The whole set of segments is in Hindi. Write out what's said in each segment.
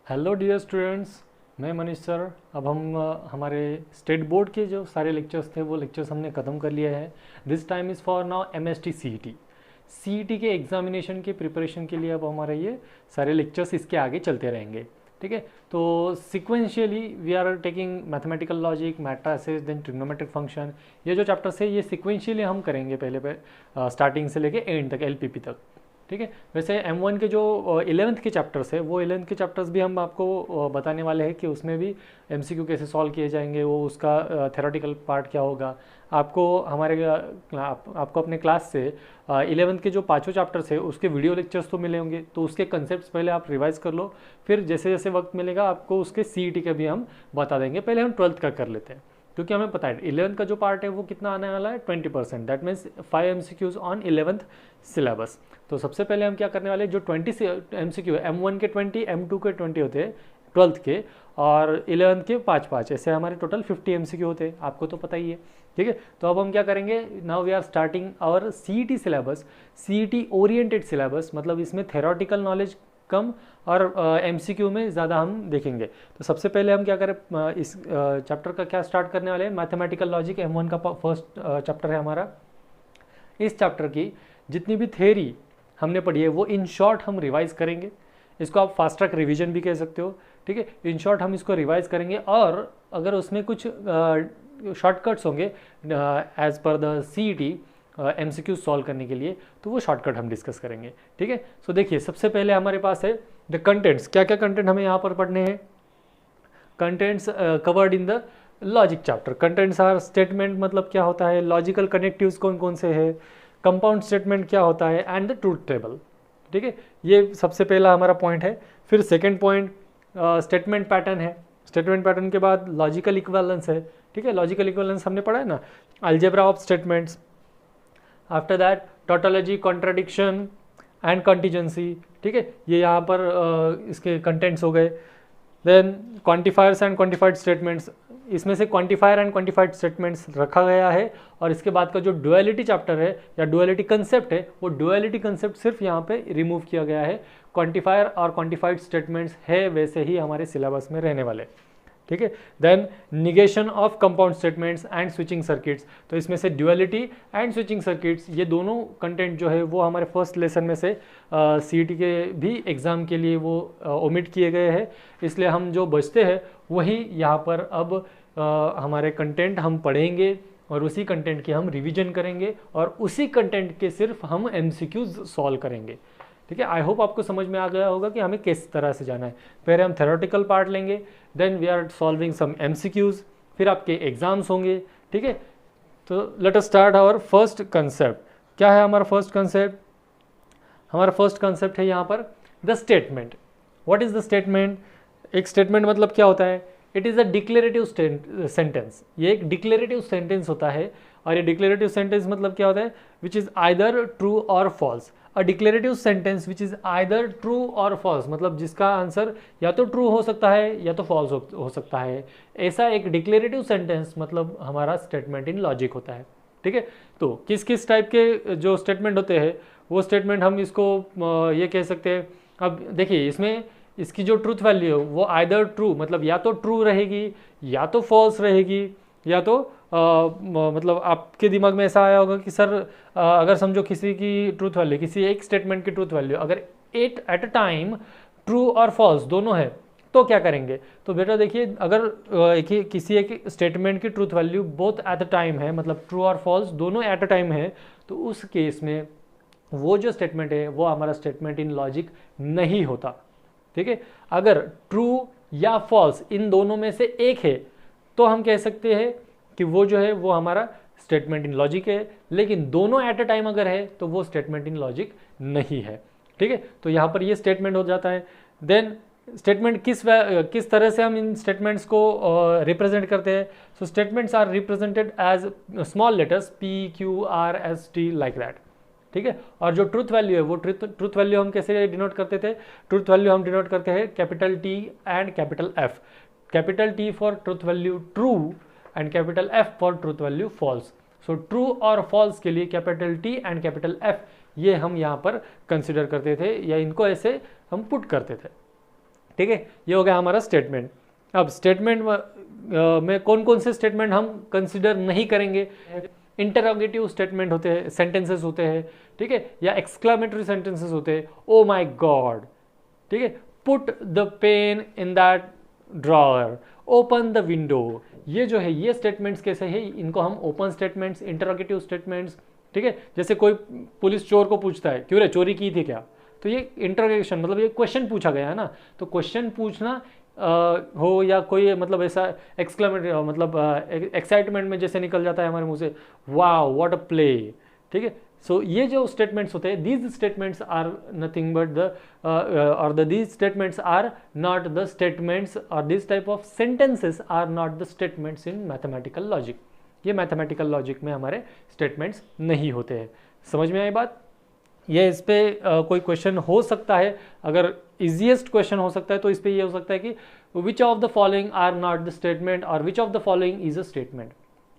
हेलो डियर स्टूडेंट्स, मैं मनीष सर। अब हम हमारे स्टेट बोर्ड के जो सारे लेक्चर्स थे वो लेक्चर्स हमने ख़त्म कर लिए हैं। This time is for now MST CET के एग्जामिनेशन के प्रिपरेशन के लिए अब हमारे ये सारे लेक्चर्स इसके आगे चलते रहेंगे। ठीक है, तो sequentially we are taking mathematical logic, matrices, then trigonometric function. ये जो चैप्टर्स है ये सिक्वेंशियली हम करेंगे पहले पे स्टार्टिंग से लेके एंड तक, एलपीपी तक। ठीक है, वैसे M1 के जो 11th के चैप्टर्स है वो 11th के चैप्टर्स भी हम आपको बताने वाले हैं कि उसमें भी MCQ कैसे सॉल्व किए जाएंगे, वो उसका थेरोटिकल पार्ट क्या होगा। आपको आपको अपने क्लास से 11th के जो पाँचों चैप्टर्स है उसके वीडियो लेक्चर्स तो मिले होंगे, तो उसके कंसेप्ट पहले आप रिवाइज कर लो। फिर जैसे जैसे वक्त मिलेगा आपको उसके CET का भी हम बता देंगे। पहले हम 12th का कर लेते हैं, क्योंकि हमें पता है 11th का जो पार्ट है वो कितना आने वाला है, 20%। That means 5 MCQs on 11th syllabus. तो सबसे पहले हम क्या करने वाले, जो 20 MCQ M1 के 20, M2 के 20 होते हैं 12th के, और 11th के 5-5, ऐसे हमारे टोटल 50 MCQ होते हैं, आपको तो पता ही है। ठीक है, तो अब हम क्या करेंगे, now we are starting our CET syllabus, CET oriented syllabus. मतलब इसमें थेरोटिकल नॉलेज कम और MCQ में ज़्यादा हम देखेंगे। तो सबसे पहले हम क्या करें, इस चैप्टर का क्या स्टार्ट करने वाले हैं, मैथमेटिकल लॉजिक M1 का फर्स्ट चैप्टर है हमारा। इस चैप्टर की जितनी भी थ्योरी हमने पढ़ी है वो इन शॉर्ट हम रिवाइज करेंगे। इसको आप फास्ट ट्रैक रिवीजन भी कह सकते हो। ठीक है, इन शॉर्ट हम इसको रिवाइज करेंगे, और अगर उसमें कुछ शॉर्टकट्स होंगे as per the CET MCQ solve करने के लिए, तो वो शॉर्टकट हम डिस्कस करेंगे। ठीक है, सो देखिए सबसे पहले हमारे पास है द कंटेंट्स। क्या क्या कंटेंट हमें यहाँ पर पढ़ने हैं। Contents covered in the logic chapter. Contents are statement, मतलब क्या होता है, लॉजिकल कनेक्टिव्स कौन कौन से है, कंपाउंड स्टेटमेंट क्या होता है, एंड द ट्रूथ टेबल। ठीक है, ये सबसे पहला हमारा पॉइंट है। फिर सेकेंड पॉइंट स्टेटमेंट पैटर्न है। स्टेटमेंट पैटर्न के बाद लॉजिकल इक्विवेलेंस है। ठीक है, लॉजिकल इक्विवेलेंस हमने पढ़ा है ना, algebra of statements. After that tautology, contradiction and contingency. ठीक है, ये यहाँ पर इसके कंटेंट्स हो गए। Then quantifiers and quantified statements, इसमें से क्वांटिफायर एंड क्वांटिफाइड स्टेटमेंट्स रखा गया है। और इसके बाद का जो डुअलिटी चैप्टर है या डुअलिटी कंसेप्ट है, वो डुअलिटी कंसेप्ट सिर्फ यहाँ पे रिमूव किया गया है। क्वांटिफायर और क्वांटिफाइड स्टेटमेंट्स है वैसे ही हमारे सिलेबस में रहने वाले। ठीक है, then negation of compound statements and switching circuits. तो इसमें से ड्यूअलिटी एंड स्विचिंग सर्किट्स, ये दोनों कंटेंट जो है वो हमारे फर्स्ट लेसन में से CET के भी एग्ज़ाम के लिए वो ओमिट किए गए हैं। इसलिए हम जो बचते हैं वही यहाँ पर अब हमारे कंटेंट हम पढ़ेंगे, और उसी कंटेंट की हम रिवीजन करेंगे, और उसी कंटेंट के सिर्फ हम MCQs सॉल्व करेंगे। ठीक है, आई होप आपको समझ में आ गया होगा कि हमें किस तरह से जाना है। पहले हम थेरोटिकल पार्ट लेंगे, then we are solving some MCQs, फिर आपके एग्जाम्स होंगे। ठीक है, तो let us start our first concept. क्या है हमारा फर्स्ट कंसेप्ट, हमारा फर्स्ट कंसेप्ट है यहाँ पर the statement. What is the statement. एक स्टेटमेंट मतलब क्या होता है, it is a declarative sentence. ये एक डिक्लेरेटिव सेंटेंस होता है, और ये डिक्लेरेटिव सेंटेंस मतलब क्या होता है, विच इज़ आइदर ट्रू और false. A declarative sentence which is either true और फॉल्स, मतलब जिसका आंसर या तो ट्रू हो सकता है या तो फॉल्स हो सकता है। ऐसा एक डिक्लेरेटिव सेंटेंस मतलब हमारा स्टेटमेंट इन लॉजिक होता है। ठीक है, तो किस किस टाइप के जो स्टेटमेंट होते हैं वो स्टेटमेंट हम इसको ये कह सकते हैं। अब देखिए इसमें इसकी जो ट्रूथ वैल्यू है वो आइदर ट्रू, मतलब या तो ट्रू रहेगी या तो फॉल्स रहेगी, या तो मतलब आपके दिमाग में ऐसा आया होगा कि सर अगर समझो किसी की ट्रूथ वैल्यू, किसी एक स्टेटमेंट की ट्रूथ वैल्यू अगर at at a time true और फॉल्स दोनों है तो क्या करेंगे। तो बेटा देखिए, अगर किसी एक स्टेटमेंट की truth value both at a time है, मतलब ट्रू और फॉल्स दोनों एट अ टाइम है, तो उस केस में वो जो स्टेटमेंट है वो हमारा स्टेटमेंट इन लॉजिक नहीं होता। ठीक है, अगर ट्रू या फॉल्स इन दोनों में से एक है तो हम कह सकते हैं कि वो जो है वो हमारा स्टेटमेंट इन लॉजिक है, लेकिन दोनों एट अ टाइम अगर है तो वो स्टेटमेंट इन लॉजिक नहीं है। ठीक है, तो यहाँ पर ये स्टेटमेंट हो जाता है। देन स्टेटमेंट किस तरह से हम इन स्टेटमेंट्स को रिप्रेजेंट करते हैं। So statements are represented as small letters PQRST like that. ठीक है, और जो ट्रूथ वैल्यू है वो ट्रूथ वैल्यू हम कैसे डिनोट करते थे, ट्रूथ वैल्यू हम डिनोट करते हैं capital T and capital F। Capital T for truth value true and capital F for truth value false. So true और फॉल्स के लिए capital T and capital F ये हम यहाँ पर कंसिडर करते थे, या इनको ऐसे हम पुट करते थे। ठीक है, ये हो गया हमारा स्टेटमेंट। अब स्टेटमेंट में कौन कौन से स्टेटमेंट हम कंसिडर नहीं करेंगे? इंटरोगेटिव स्टेटमेंट होते हैं, सेंटेंसेस होते हैं, ठीक है, या एक्सक्लामेटरी सेंटेंसेस होते हैं, ओ माई गॉड, ठीक है, put the pain in that drawer, open the window, ये जो है ये स्टेटमेंट्स कैसे हैं? इनको हम ओपन स्टेटमेंट्स, इंटरोगेटिव स्टेटमेंट्स, ठीक है। जैसे कोई पुलिस चोर को पूछता है, क्यों रे चोरी की थी क्या, तो ये इंटरोगेशन मतलब ये क्वेश्चन पूछा गया है ना, तो क्वेश्चन पूछना हो या कोई मतलब ऐसा एक्सक्लेमेटरी मतलब एक्साइटमेंट में जैसे निकल जाता है हमारे मुंह से, वाओ व्हाट अ प्ले, ठीक है। सो ये जो स्टेटमेंट्स होते हैं, these statements are nothing but these statements are not the statements, और this type of sentences are not the statements in mathematical logic. ये मैथमेटिकल लॉजिक में हमारे स्टेटमेंट्स नहीं होते हैं। समझ में आई बात? ये इस पे कोई क्वेश्चन हो सकता है, अगर इजीएस्ट क्वेश्चन हो सकता है तो इस पे ये हो सकता है कि which of the following are not the statement और which of the following is a statement,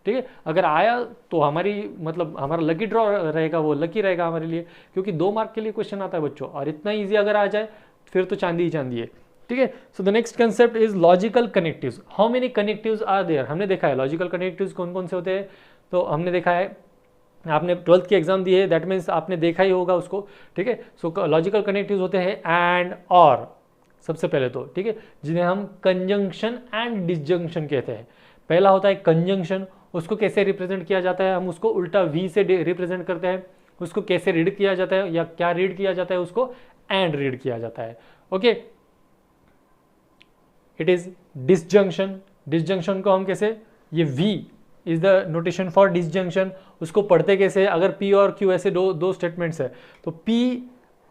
ठीक है। अगर आया तो हमारी मतलब हमारा लकी ड्रॉ रहेगा, वो लकी रहेगा हमारे लिए, क्योंकि 2 मार्क के लिए क्वेश्चन आता है बच्चों, और इतना ईजी अगर आ जाए फिर तो चांदी ही चांदी है, ठीक है। So the next concept is logical connectives. How many connectives are there? हमने देखा है लॉजिकल कनेक्टिव्स कौन कौन से होते हैं, तो हमने देखा है, आपने 12th की एग्जाम दी है, दैट मीन्स आपने देखा ही होगा उसको, ठीक है। सो लॉजिकल कनेक्टिव्स होते हैं एंड और, सबसे पहले तो, ठीक है, जिन्हें हम कंजंक्शन एंड डिसजंक्शन कहते हैं। पहला होता है कंजंक्शन, उसको कैसे रिप्रेजेंट किया जाता है? हम उसको उल्टा वी से रिप्रेजेंट करते हैं। उसको कैसे रीड किया जाता है या क्या रीड किया जाता है? उसको एंड रीड किया जाता है, okay. It is disjunction. Disjunction को हम कैसे, ये V is the notation for disjunction, उसको पढ़ते कैसे? अगर पी और क्यू ऐसे दो स्टेटमेंट्स है, तो पी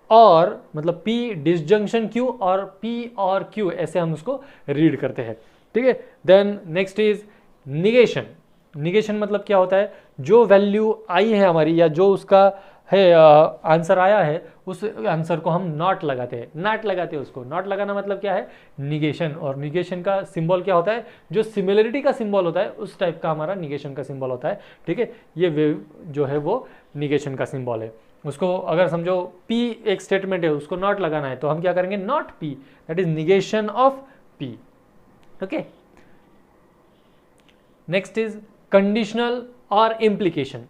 और मतलब पी डिसजंक्शन क्यू और पी और क्यू ऐसे हम उसको रीड करते हैं, ठीक है। Then next is negation. Negation मतलब क्या होता है? जो वैल्यू आई है हमारी या जो उसका है आंसर आया है, उस आंसर को हम नॉट लगाते हैं, नॉट लगाते हैं उसको। नॉट लगाना मतलब क्या है? निगेशन। और निगेशन का सिंबल क्या होता है? जो सिमिलरिटी का सिंबल होता है उस टाइप का हमारा निगेशन का सिंबल होता है, ठीक है। ये जो है वो निगेशन का सिंबल है। उसको अगर समझो P एक स्टेटमेंट है, उसको नॉट लगाना है, तो हम क्या करेंगे? Not P, that is negation of P, okay. Next is conditional और इम्प्लीकेशन।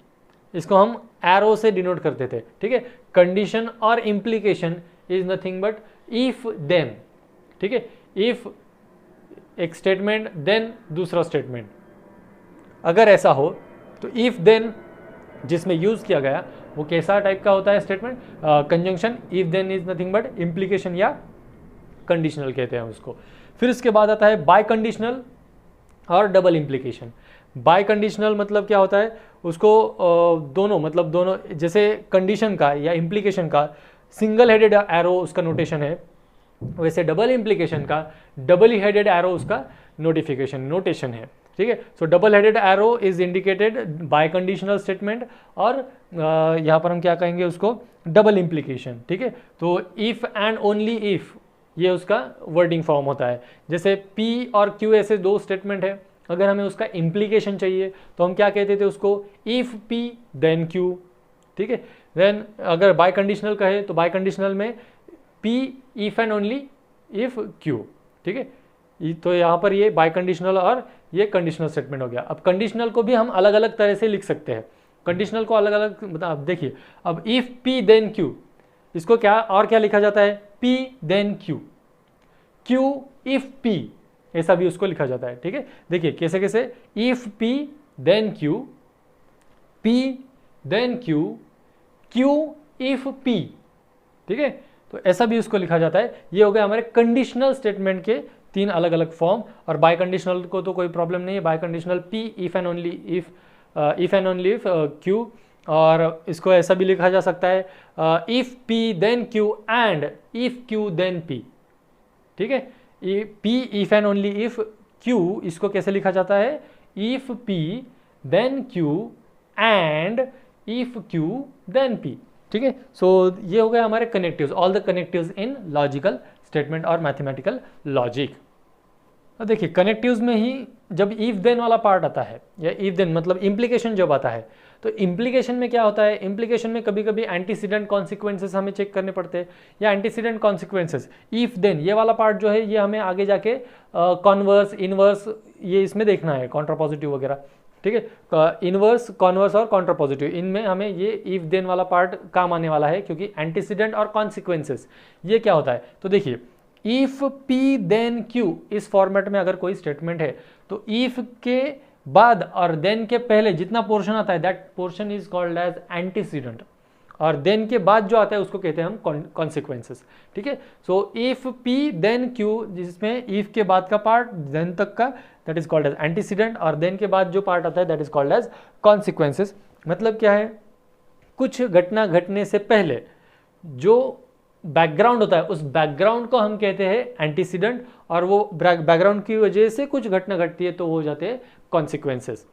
इसको हम एरो से डिनोट करते थे, ठीक है। कंडीशन और implication is nothing but if then, ठीक है। इफ एक स्टेटमेंट देन दूसरा स्टेटमेंट, अगर ऐसा हो तो इफ देन जिसमें यूज किया गया वो कैसा टाइप का होता है statement? Conjunction. If then is nothing but implication या कंडीशनल कहते हैं उसको। फिर इसके बाद आता है बाय कंडीशनल और डबल इम्प्लीकेशन। बाय कंडीशनल मतलब क्या होता है? उसको दोनों मतलब दोनों, जैसे कंडीशन का या इम्प्लीकेशन का सिंगल हेडेड एरो उसका नोटेशन है, वैसे डबल इम्प्लीकेशन का डबल हेडेड एरो उसका नोटेशन है, ठीक है। सो double headed arrow is indicated by conditional statement, और यहाँ पर हम क्या कहेंगे उसको? डबल इम्प्लीकेशन, ठीक है। तो इफ एंड ओनली इफ, ये उसका वर्डिंग फॉर्म होता है। जैसे P और Q ऐसे 2 स्टेटमेंट है, अगर हमें उसका इम्प्लीकेशन चाहिए तो हम क्या कहते थे उसको? इफ P देन Q, ठीक है। देन अगर बाय कंडीशनल कहे तो बाय कंडीशनल में P if and only if Q, ठीक है। तो यहाँ पर ये बाय कंडीशनल और ये कंडीशनल स्टेटमेंट हो गया। अब कंडीशनल को भी हम अलग अलग तरह से लिख सकते हैं। कंडीशनल को अलग अलग मतलब देखिए, अब इफ P देन Q, इसको क्या और क्या लिखा जाता है? P then Q, Q if P, ऐसा भी उसको लिखा जाता है, ठीक है। देखिए कैसे कैसे, if P then Q, P then Q, Q if P, ठीक है। तो ऐसा भी उसको लिखा जाता है। ये हो गया हमारे कंडीशनल स्टेटमेंट के 3 अलग अलग फॉर्म। और बाय कंडीशनल को तो कोई प्रॉब्लम नहीं है, biconditional P if and only if Q, और इसको ऐसा भी लिखा जा सकता है if P then Q and if Q then P, ठीक है। P if and only if Q, इसको कैसे लिखा जाता है? If P then Q and if Q then P, ठीक है। सो ये हो गया हमारे connectives, all the connectives in logical statement और मैथमेटिकल लॉजिक। अब देखिए कनेक्टिव्स में ही जब इफ देन वाला पार्ट आता है, या इफ देन मतलब इम्प्लीकेशन जब आता है, तो इम्प्लीकेशन में क्या होता है, इम्प्लीकेशन में कभी कभी एंटीसीडेंट कॉन्सिक्वेंसेस हमें चेक करने पड़ते हैं, या एंटीसीडेंट कॉन्सिक्वेंसेस इफ देन, ये वाला पार्ट जो है ये हमें आगे जाके कॉन्वर्स इनवर्स ये इसमें देखना है, कॉन्ट्रापॉजिटिव वगैरह, ठीक है। इनवर्स कॉन्वर्स और कॉन्ट्रापॉजिटिव, इनमें हमें ये इफ देन वाला पार्ट काम आने वाला है, क्योंकि एंटीसीडेंट और कॉन्सिक्वेंसेस ये क्या होता है। तो देखिए इफ पी देन क्यू, इस फॉर्मेट में अगर कोई स्टेटमेंट है तो इफ के बाद और देन के पहले जितना पोर्शन आता है that portion is called as antecedent, और देन के बाद जो आता है उसको कहते हैं हम कॉन्सिक्वेंसेस, ठीक है। So if P then Q, जिसमें इफ के बाद का पार्ट देन तक का that is called as antecedent, और देन के बाद जो पार्ट आता है that is called as consequences. मतलब क्या है, कुछ घटना घटने से पहले जो बैकग्राउंड होता है उस बैकग्राउंड को हम कहते हैं एंटीसीडेंट, और वो बैकग्राउंड की वजह से कुछ घटना घटती है तो वो हो जाते हैं कॉन्सिक्वेंसेस,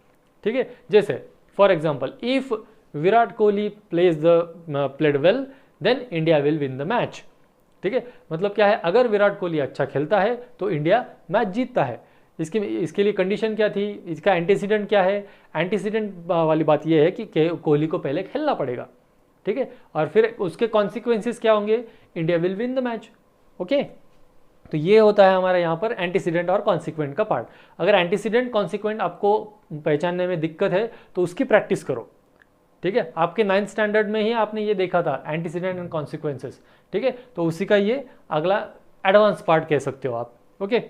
ठीक है। जैसे for example if Virat Kohli played well then India will win the match, ठीक है। मतलब क्या है, अगर विराट कोहली अच्छा खेलता है तो इंडिया मैच जीतता है। इसके लिए कंडीशन क्या थी, इसका एंटीसीडेंट क्या है, एंटीसीडेंट वाली बात यह है कि कोहली को पहले खेलना पड़ेगा, ठीक है, और फिर उसके कॉन्सिक्वेंसेस क्या होंगे, India will win the match, okay. तो ये होता है हमारा यहाँ पर एंटीसीडेंट और कॉन्सिक्वेंट का पार्ट। अगर एंटीसीडेंट कॉन्सिक्वेंट आपको पहचानने में दिक्कत है तो उसकी प्रैक्टिस करो, ठीक है। आपके 9th स्टैंडर्ड में ही आपने ये देखा था एंटीसीडेंट एंड कॉन्सिक्वेंसेस, ठीक है। तो उसी का ये अगला एडवांस पार्ट कह सकते हो आप, okay.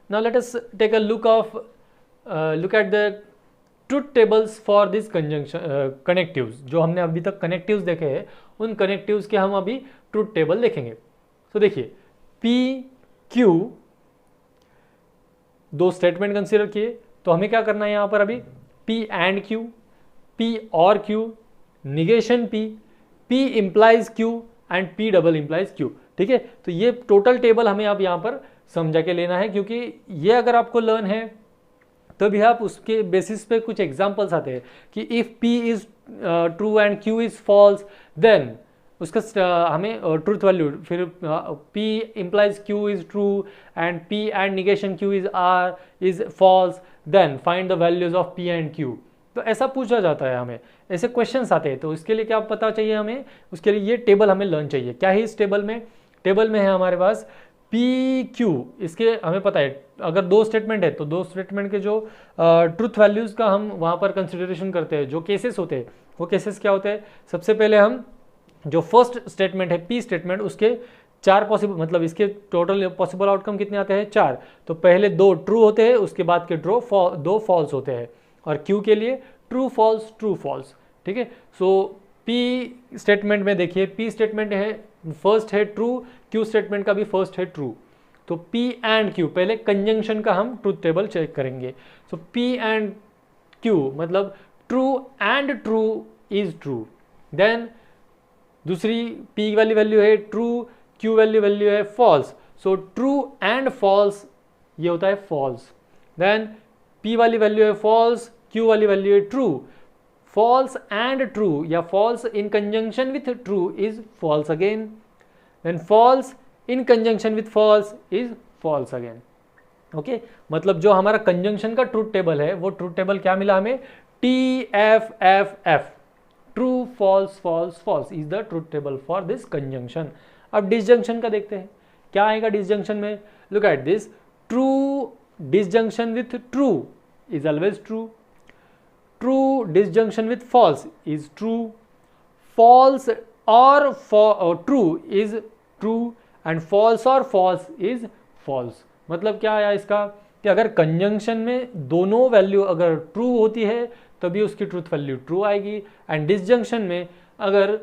Now let us take a look at the truth tables for this conjunction connectives. जो हमने अभी तक कनेक्टिव्स देखे हैं उन कनेक्टिव्स के हम अभी ट्रुथ टेबल देखेंगे। तो देखिए पी क्यू, दो स्टेटमेंट कंसीडर किए, तो हमें क्या करना है यहाँ पर अभी, पी एंड क्यू, पी और Q, negation P, P implies Q and P double implies Q, ठीक है। तो ये टोटल टेबल हमें अब यहाँ पर समझा के लेना है, क्योंकि ये अगर आपको लर्न है तभी आप उसके बेसिस पे कुछ एग्जांपल्स आते हैं कि if P is true and Q is false then उसका हमें ट्रूथ वैल्यू, फिर P implies Q is true and P and negation Q is R is false, then find the values of P and Q। तो ऐसा पूछा जाता है, हमें ऐसे क्वेश्चंस आते हैं। तो इसके लिए क्या पता चाहिए हमें, उसके लिए ये टेबल हमें लर्न चाहिए। क्या है इस टेबल में, टेबल में है हमारे पास पी क्यू, इसके हमें पता है अगर दो स्टेटमेंट है तो दो स्टेटमेंट के जो ट्रूथ वैल्यूज का हम वहाँ पर कंसिडरेशन करते हैं। जो केसेस होते हैं वो केसेस क्या होते हैं, सबसे पहले हम जो फर्स्ट स्टेटमेंट है पी स्टेटमेंट, उसके 4 पॉसिबल, मतलब इसके टोटल पॉसिबल आउटकम कितने आते हैं, 4। तो पहले 2 ट्रू होते हैं, उसके बाद के 2 फॉल्स होते हैं, और क्यू के लिए ट्रू फॉल्स, ठीक है। सो पी स्टेटमेंट में देखिए, पी स्टेटमेंट है फर्स्ट है ट्रू, क्यू स्टेटमेंट का भी फर्स्ट है ट्रू। तो P एंड Q, पहले कंजंक्शन का हम ट्रूथ टेबल चेक करेंगे। सो P एंड Q मतलब true and true is true, then दूसरी P वाली वैल्यू है ट्रू, Q वाली वैल्यू है false. So true and false ये होता है फॉल्स, देन P वाली वैल्यू है फॉल्स, Q वाली वैल्यू है ट्रू। फॉल्स एंड ट्रू या false in conjunction with true is false again, then false in conjunction with false is false again, okay. मतलब जो हमारा कंजंक्शन का ट्रूथ टेबल है वो ट्रूथ टेबल क्या मिला हमें, TFFF, true false false false is the truth table for this conjunction. अब डिसजंक्शन का देखते हैं क्या आएगा डिसजंक्शन में। Look at this, true disjunction with true is always true, true disjunction with false is true, false और true is true and false और फॉल्स इज फॉल्स। मतलब क्या आया इसका कि अगर कंजंक्शन में दोनों वैल्यू अगर ट्रू होती है तभी उसकी ट्रूथ वैल्यू ट्रू आएगी, एंड डिसजंक्शन में अगर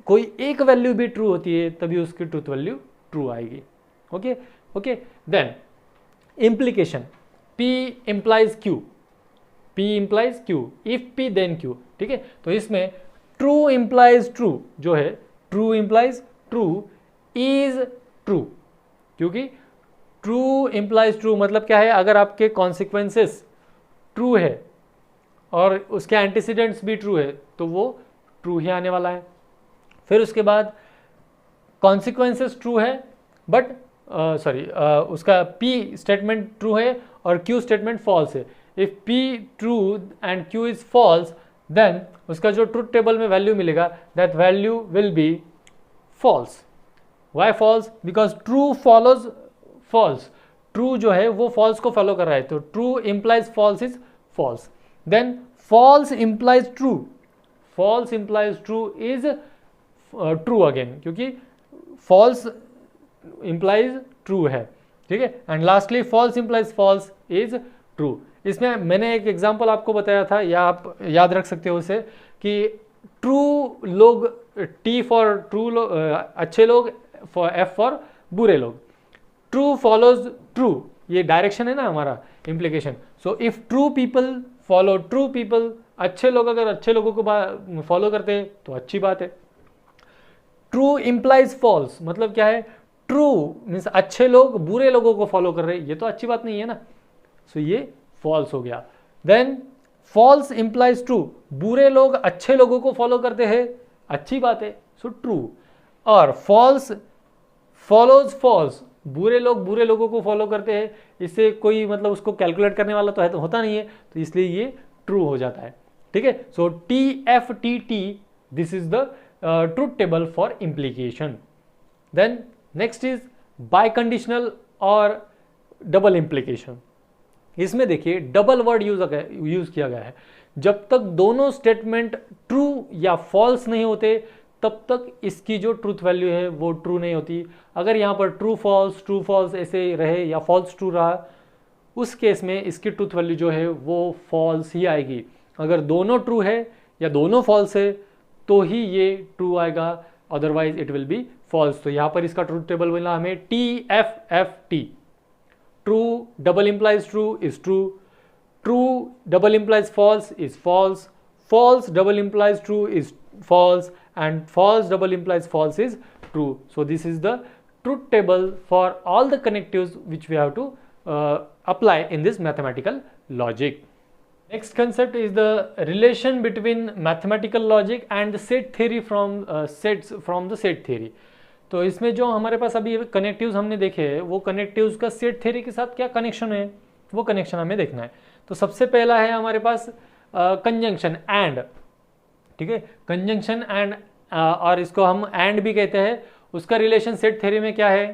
कोई एक वैल्यू भी ट्रू होती है तभी उसकी ट्रूथ वैल्यू ट्रू आएगी, okay okay. Then implication, P implies Q, P implies Q, if P then Q, ठीक है। तो इसमें ट्रू इंप्लाइज ट्रू जो है, true implies true is true, क्योंकि ट्रू इंप्लाइज ट्रू मतलब क्या है, अगर आपके कॉन्सिक्वेंसेस ट्रू है और उसके एंटीसीडेंट्स भी ट्रू है तो वो ट्रू ही आने वाला है। फिर उसके बाद कॉन्सिक्वेंसेस ट्रू है बट उसका P स्टेटमेंट ट्रू है और Q स्टेटमेंट फॉल्स है, if P true and Q is false, then उसका जो ट्रूथ टेबल में वैल्यू मिलेगा that value will be false. Why false? Because true follows false. True जो है वो फॉल्स को फॉलो कर रहा है, तो true implies false is false. Then false implies true, false implies true is true again, क्योंकि फॉल्स इंप्लाइज ट्रू है. ठीक है. And lastly false implies false is true. इसमें मैंने एक एग्जांपल आपको बताया था, या आप याद रख सकते हो उसे, कि ट्रू लोग, टी फॉर ट्रू लोग, अच्छे लोग, फॉर एफ फॉर बुरे लोग. ट्रू फॉलोज ट्रू, ये डायरेक्शन है ना हमारा, implication. So if true people follow true people, अच्छे लोग अगर अच्छे लोगों को फॉलो करते हैं तो अच्छी बात है. ट्रू इंप्लाइज फॉल्स मतलब क्या है? ट्रू मीन्स अच्छे लोग बुरे लोगों को फॉलो कर रहे हैं, ये तो अच्छी बात नहीं है ना. सो ये फॉल्स हो गया. देन फॉल्स इंप्लाइज ट्रू, बुरे लोग अच्छे लोगों को फॉलो करते हैं, अच्छी बात है, सो ट्रू. और फॉल्स फॉलोज फॉल्स, बुरे लोग बुरे लोगों को फॉलो करते हैं, इससे कोई मतलब उसको कैलकुलेट करने वाला तो है तो होता नहीं है, तो इसलिए ये ट्रू हो जाता है. ठीक है. So TFTT, this is the truth table for implication. Then next is biconditional और डबल इम्प्लीकेशन. इसमें देखिए डबल वर्ड यूज किया गया है. जब तक दोनों स्टेटमेंट ट्रू या फॉल्स नहीं होते तब तक इसकी जो ट्रूथ वैल्यू है वो ट्रू नहीं होती. अगर यहाँ पर ट्रू फॉल्स ऐसे रहे या फॉल्स ट्रू रहा, उस केस में इसकी ट्रूथ वैल्यू जो है वो फॉल्स ही आएगी. अगर दोनों ट्रू है या दोनों फॉल्स है तो ही ये ट्रू आएगा, otherwise it will be false. तो यहाँ पर इसका ट्रूथ टेबल मिला हमें TFFT. True double implies true is true, true double implies false is false, false double implies true is false, and false double implies false is true. So this is the truth table for all the connectives which we have to apply in this mathematical logic. Next concept is the relation between mathematical logic and the set theory from sets from the set theory. तो इसमें जो हमारे पास अभी कनेक्टिव्स हमने देखे हैं, वो कनेक्टिव्स का सेट थ्योरी के साथ क्या कनेक्शन है, वो कनेक्शन हमें देखना है. तो सबसे पहला है हमारे पास कंजंक्शन एंड. ठीक है. कंजंक्शन एंड, और इसको हम एंड भी कहते हैं. उसका रिलेशन सेट थ्योरी में क्या है?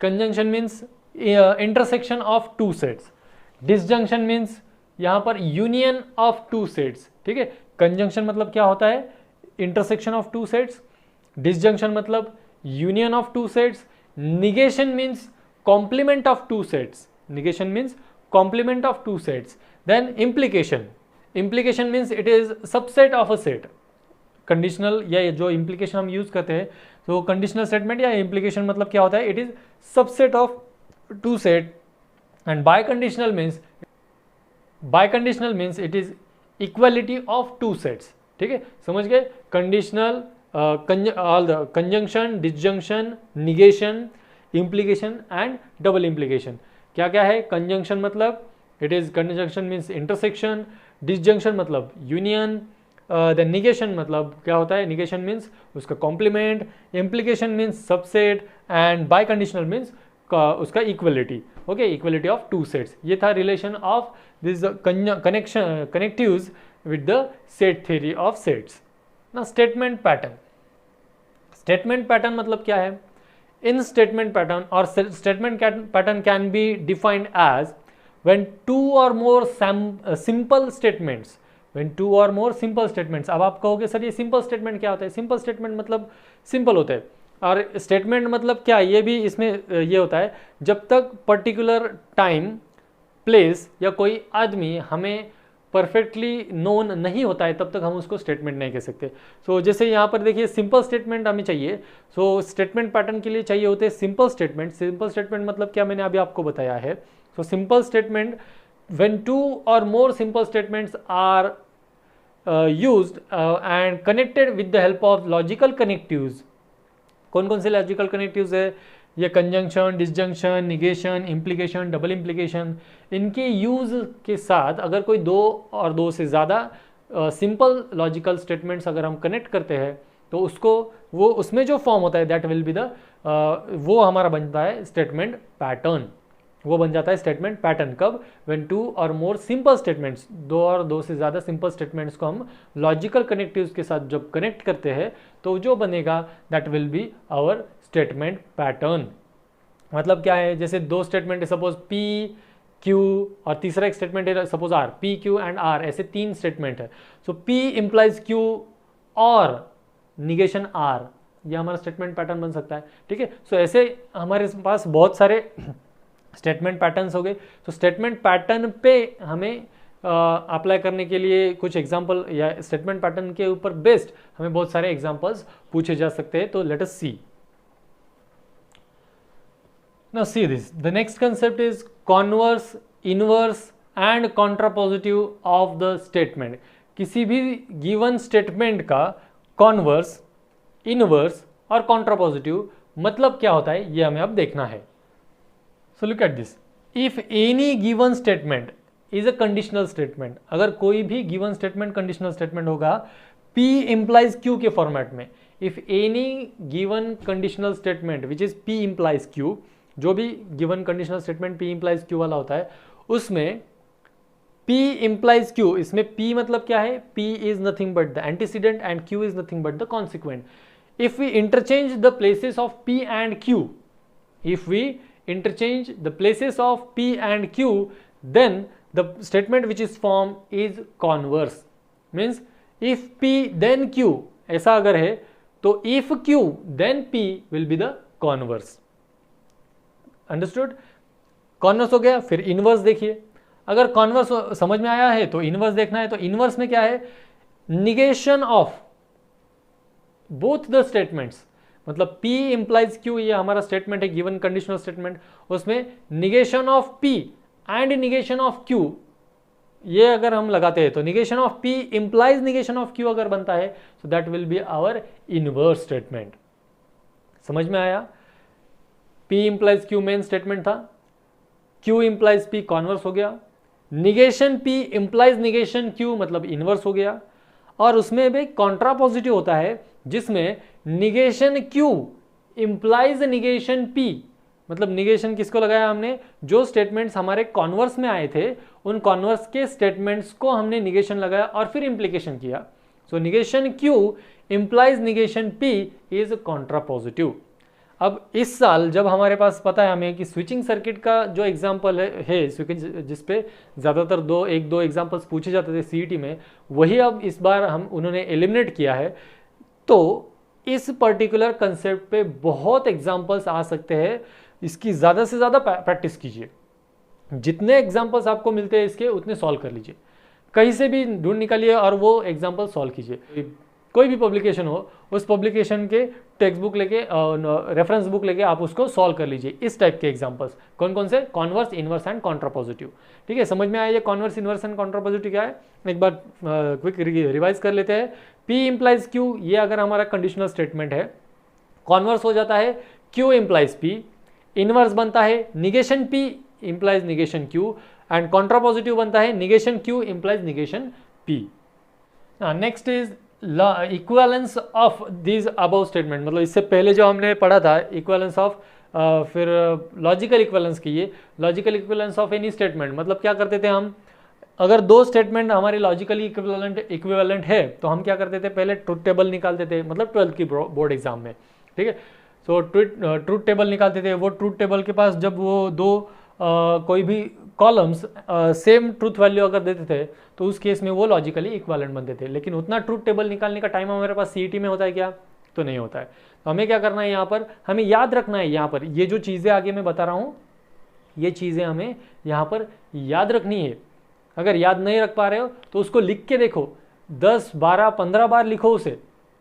Conjunction means intersection of two sets, disjunction means यहाँ पर यूनियन ऑफ टू सेट्स. ठीक है. कंजंक्शन मतलब क्या होता है? Intersection of two sets. Disjunction मतलब union of two sets. Negation means complement of two sets. Negation means complement of two sets. Then implication. Implication means it is subset of a set. Conditional या जो इम्प्लीकेशन हम यूज करते हैं, तो कंडीशनल स्टेटमेंट या इम्प्लीकेशन मतलब क्या होता है? It is subset of two set. And biconditional means it is equality of two sets. ठीक है. समझ गए? Conditional, all the conjunction, disjunction, negation, implication and double implication. क्या क्या है? कंजंक्शन मतलब it is conjunction means intersection, disjunction मतलब यूनियन, देन निगेशन मतलब क्या होता है? निगेशन मीन्स उसका complement, implication means subset, and biconditional means उसका equality. Okay, equality of two sets. ये था relation of this connectives with the set theory of sets. ना स्टेटमेंट पैटर्न. स्टेटमेंट पैटर्न मतलब क्या है? इन स्टेटमेंट पैटर्न और statement pattern can be defined as when two or more simple statements, when two or more simple statements. अब आप कहोगे सर ये सिंपल स्टेटमेंट क्या होता है? सिंपल स्टेटमेंट मतलब सिंपल होता है, और स्टेटमेंट मतलब क्या? ये भी इसमें ये होता है जब तक पर्टिकुलर टाइम, प्लेस या कोई आदमी हमें परफेक्टली नोन नहीं होता है तब तक हम उसको स्टेटमेंट नहीं कह सकते. सो जैसे यहाँ पर देखिए सिंपल स्टेटमेंट हमें चाहिए. सो स्टेटमेंट पैटर्न के लिए चाहिए होते हैं सिंपल स्टेटमेंट. सिंपल स्टेटमेंट मतलब क्या? मैंने अभी आपको बताया है. So simple statement, when two or more simple statements are used and connected with the help of logical connectives. कौन कौन से logical connectives है? ये conjunction, disjunction, negation, implication, double implication. इनके यूज के साथ अगर कोई दो और दो से ज़्यादा simple logical statements अगर हम कनेक्ट करते हैं तो उसको वो उसमें जो फॉर्म होता है that will be the वो हमारा बनता है statement pattern. वो बन जाता है स्टेटमेंट पैटर्न। कब? व्हेन टू और मोर सिंपल स्टेटमेंट्स, दो और दो से ज़्यादा सिंपल स्टेटमेंट्स को हम लॉजिकल कनेक्टिव्स के साथ जब कनेक्ट करते हैं तो जो बनेगा that will be our statement pattern. मतलब क्या है, जैसे दो स्टेटमेंट है सपोज पी क्यू और तीसरा एक स्टेटमेंट है suppose R, P Q and R, ऐसे तीन स्टेटमेंट है। सो पी इंप्लाइज क्यू और निगेशन आर, ये हमारा स्टेटमेंट पैटर्न बन सकता है। ठीक है, सो ऐसे हमारे पास बहुत सारे स्टेटमेंट पैटर्न्स हो गए। तो स्टेटमेंट पैटर्न पे हमें अप्लाई करने के लिए कुछ एग्जांपल, या स्टेटमेंट पैटर्न के ऊपर बेस्ड हमें बहुत सारे एग्जांपल्स पूछे जा सकते हैं। तो let us see. Now see this, the next concept is converse, inverse and contrapositive of the statement. किसी भी given statement का converse, inverse और contrapositive मतलब क्या होता है ये हमें अब देखना है। So look at this. If any given statement is a conditional statement, अगर कोई भी given statement conditional statement होगा P implies Q के फॉर्मेट में, if any given conditional statement which is P implies Q, जो भी given conditional statement P implies Q वाला होता है उसमें P इंप्लाइज Q, इसमें P मतलब क्या है, P is nothing but the antecedent and Q is nothing but the consequent. If we interchange the places of P and Q, if we interchange the places of P and Q, then the statement which is form is converse. Means if P then Q ऐसा अगर है तो if Q then P will be the converse. Understood? Converse हो गया। फिर इनवर्स देखिए, अगर कॉन्वर्स समझ में आया है तो इनवर्स देखना है। तो इनवर्स में क्या है, negation of both the statements, मतलब P इंप्लाइज Q, ये हमारा स्टेटमेंट है गिवन कंडीशनल स्टेटमेंट, उसमें negation of P and negation of Q, ये अगर हम लगाते हैं तो negation of P implies negation of Q अगर बनता है तो that will be our inverse statement. समझ में आया? P implies Q main statement था, Q इंप्लाइज P कॉन्वर्स हो गया, negation P implies negation Q मतलब इनवर्स हो गया, और उसमें भी कॉन्ट्रापोजिटिव होता है जिसमें negation Q implies negation P, मतलब निगेशन किसको लगाया हमने, जो स्टेटमेंट्स हमारे कॉन्वर्स में आए थे उन कॉन्वर्स के स्टेटमेंट्स को हमने निगेशन लगाया और फिर इंप्लीकेशन किया। So negation Q implies negation P is contrapositive. अब इस साल जब हमारे पास पता है हमें कि स्विचिंग सर्किट का जो एग्जांपल है जिस पे ज़्यादातर एक दो एग्जांपल्स पूछे जाते थे सीईटी में, वही अब इस बार हम उन्होंने एलिमिनेट किया है। तो इस पर्टिकुलर कंसेप्ट पे बहुत एग्जांपल्स आ सकते हैं, इसकी ज़्यादा से ज़्यादा प्रैक्टिस कीजिए। जितने एग्जांपल्स आपको मिलते हैं इसके उतने सॉल्व कर लीजिए, कहीं से भी ढूंढ निकालिए और वो एग्जाम्पल सॉल्व कीजिए। कोई भी पब्लिकेशन हो उस पब्लिकेशन के टेक्स्ट बुक लेके रेफरेंस बुक लेके आप उसको सॉल्व कर लीजिए। इस टाइप के एग्जांपल्स कौन कौन से, कॉन्वर्स, इनवर्स एंड कॉन्ट्रापोजिटिव। ठीक है, समझ में आया ये कॉन्वर्स, इनवर्स एंड कॉन्ट्रापोजिटिव क्या है? एक बार क्विक रिवाइज कर लेते हैं। P इंप्लाइज Q, ये अगर हमारा कंडीशनल स्टेटमेंट है, कॉन्वर्स हो जाता है Q इंप्लाइज P, इनवर्स बनता है negation P implies negation Q, and contrapositive बनता है negation Q implies negation P। Next is equivalence of this above statement, मतलब इससे पहले जो हमने पढ़ा था इक्विवेलेंस ऑफ, फिर लॉजिकल इक्विवेलेंस की, ये logical equivalence of any statement. मतलब क्या करते थे हम, अगर दो स्टेटमेंट हमारे लॉजिकली इक्विवेलेंट है तो हम क्या करते थे, पहले ट्रुथ टेबल निकालते थे, मतलब 12th की बोर्ड एग्जाम में। ठीक है, तो ट्रुथ टेबल निकालते थे। वो ट्रुथ टेबल के पास जब वो दो कोई भी कॉलम्स सेम ट्रूथ वैल्यू अगर देते थे तो उस केस में वो लॉजिकली इक्विवेलेंट बनते थे। लेकिन उतना ट्रूथ टेबल निकालने का टाइम हमारे पास सीईटी में होता है क्या? तो नहीं होता है। तो हमें क्या करना है, यहाँ पर हमें याद रखना है, यहाँ पर ये जो चीज़ें आगे मैं बता रहा हूँ ये चीज़ें हमें यहाँ पर याद रखनी है। अगर याद नहीं रख पा रहे हो तो उसको लिख के देखो, 10, 12, 15 बार लिखो उसे।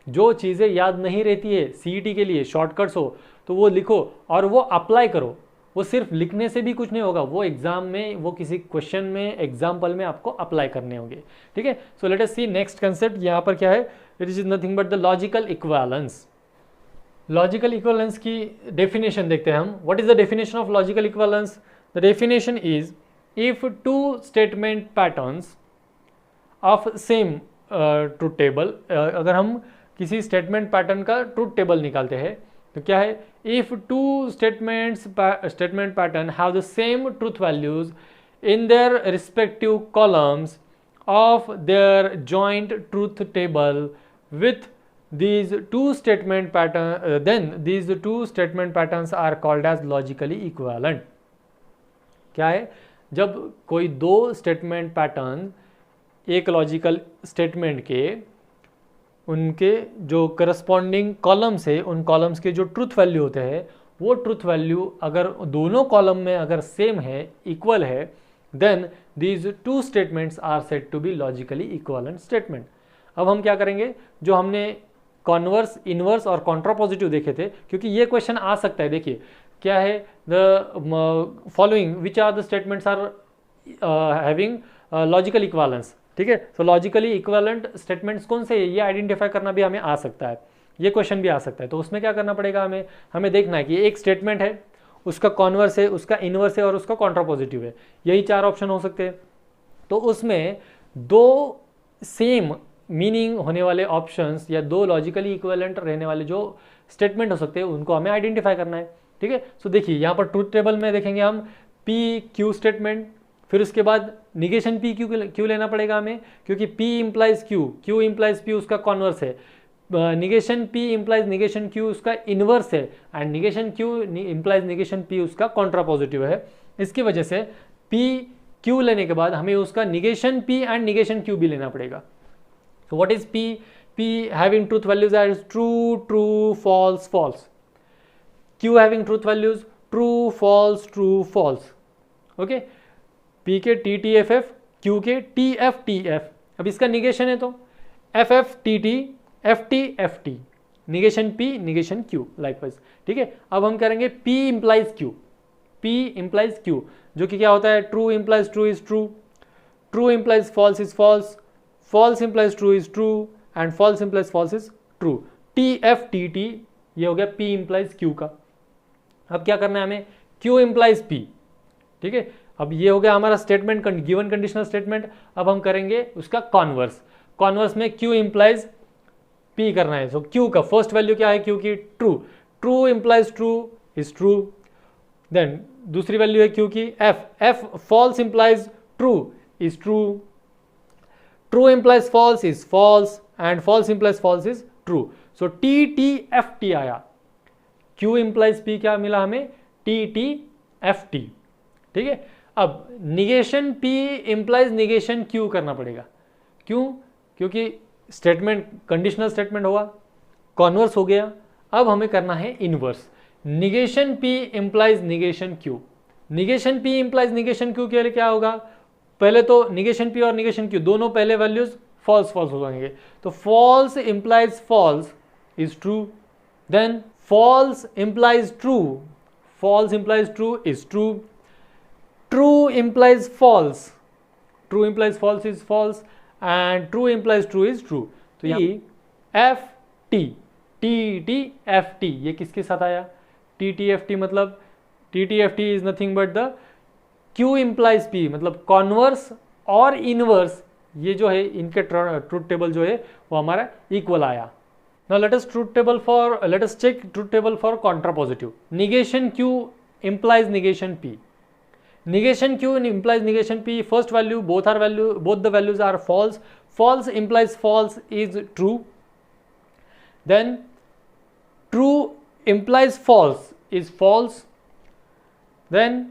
जो चीज़ें याद नहीं रहती है सीईटी के लिए, शॉर्टकट्स हो तो वो लिखो और वो अप्लाई करो। वो सिर्फ लिखने से भी कुछ नहीं होगा, वो एग्जाम में, वो किसी क्वेश्चन में, एग्जाम्पल में आपको अप्लाई करने होंगे। ठीक है, सो लेट अस सी नेक्स्ट कंसेप्ट। यहाँ पर क्या है, it is nothing but the logical equivalence. Logical equivalence की डेफिनेशन देखते हैं हम। What is the definition of logical equivalence? The definition is if two statement patterns of same truth table, अगर हम किसी स्टेटमेंट पैटर्न का ट्रूथ टेबल निकालते हैं तो क्या है, if two statement pattern have the same truth values in their respective columns of their joint truth table with these two statement pattern then these two statement patterns are called as logically equivalent. क्या है, जब कोई दो स्टेटमेंट पैटर्न एक लॉजिकल स्टेटमेंट के उनके जो करस्पॉन्डिंग कॉलम्स है उन कॉलम्स के जो ट्रूथ वैल्यू होते हैं वो ट्रूथ वैल्यू अगर दोनों कॉलम में अगर सेम है, इक्वल है, then these two statements are said to be logically equivalent statement. अब हम क्या करेंगे, जो हमने कॉन्वर्स, इनवर्स और कॉन्ट्रापोजिटिव देखे थे, क्योंकि ये क्वेश्चन आ सकता है, देखिए क्या है, the following which are the statements are having logical equivalence, ठीक है। तो लॉजिकली इक्वालेंट स्टेटमेंट्स कौन से है ये आइडेंटिफाई करना भी हमें आ सकता है, ये क्वेश्चन भी आ सकता है। तो उसमें क्या करना पड़ेगा, हमें देखना है कि एक स्टेटमेंट है, उसका कॉन्वर्स है, उसका इनवर्स है और उसका कॉन्ट्रापोजिटिव है, यही चार ऑप्शन हो सकते हैं। तो उसमें दो सेम मीनिंग होने वाले ऑप्शंस या दो लॉजिकली इक्विवेलेंट रहने वाले जो स्टेटमेंट हो सकते हैं उनको हमें आइडेंटिफाई करना है, ठीक है। सो देखिए यहाँ पर ट्रूथ टेबल में देखेंगे हम पी क्यू स्टेटमेंट, फिर उसके बाद निगेशन पी क्यू लेना पड़ेगा हमें, क्योंकि P implies Q, Q implies P उसका कॉन्वर्स है, negation P implies negation Q उसका इनवर्स है, and negation Q implies negation P उसका कॉन्ट्रापोजिटिव है। इसकी वजह से पी क्यू लेने के बाद हमें उसका negation P and negation Q भी लेना पड़ेगा। So what is P? P having truth values as true, true, false, false. Q having truth values true, false, true, false. Okay? P के T T F F, Q के T F T F. अब इसका निगेशन है तो F F T T F T F T. Negation P, negation Q. Likewise. ठीक है? अब हम करेंगे P implies Q. P implies Q. जो कि क्या होता है? True implies true is true. True implies false is false. False implies true is true and false implies false is true. T F T T ये हो गया P implies Q का। अब क्या करना है हमें, Q implies P, ठीक है। अब ये हो गया हमारा स्टेटमेंट, गिवन कंडीशनल स्टेटमेंट। अब हम करेंगे उसका कॉन्वर्स। कॉन्वर्स में Q implies P करना है। सो Q का फर्स्ट वैल्यू क्या है, Q की true, true implies true is true. Then दूसरी वैल्यू है Q की F, F false implies true is true, true implies false is false and false implies false is true. So T T F T आया, Q implies P क्या मिला हमें, T T F T, ठीक है। अब negation P implies negation Q करना पड़ेगा। क्यों? क्योंकि स्टेटमेंट कंडीशनल स्टेटमेंट होगा, कॉन्वर्स हो गया। अब हमें करना है inverse. Negation P implies negation Q, negation P implies negation Q के लिए क्या होगा, पहले तो निगेशन P और निगेशन Q दोनों पहले वैल्यूज फॉल्स फॉल्स हो जाएंगे। तो false implies false is true, then false implies true, false implies true is true, true implies false, true implies false is false and true implies true is true. तो ये F T, T T F T ये किसके साथ आया, टी टी एफ टी, मतलब T T F T is nothing but the Q implies P, मतलब कॉन्वर्स और इनवर्स ये जो है इनके ट्रूथ टेबल जो है वो हमारा इक्वल आया। Now let us check truth table for contrapositive. Negation Q implies negation P, negation Q implies negation P, first value both the values are false, false implies false is true, then true implies false is false, then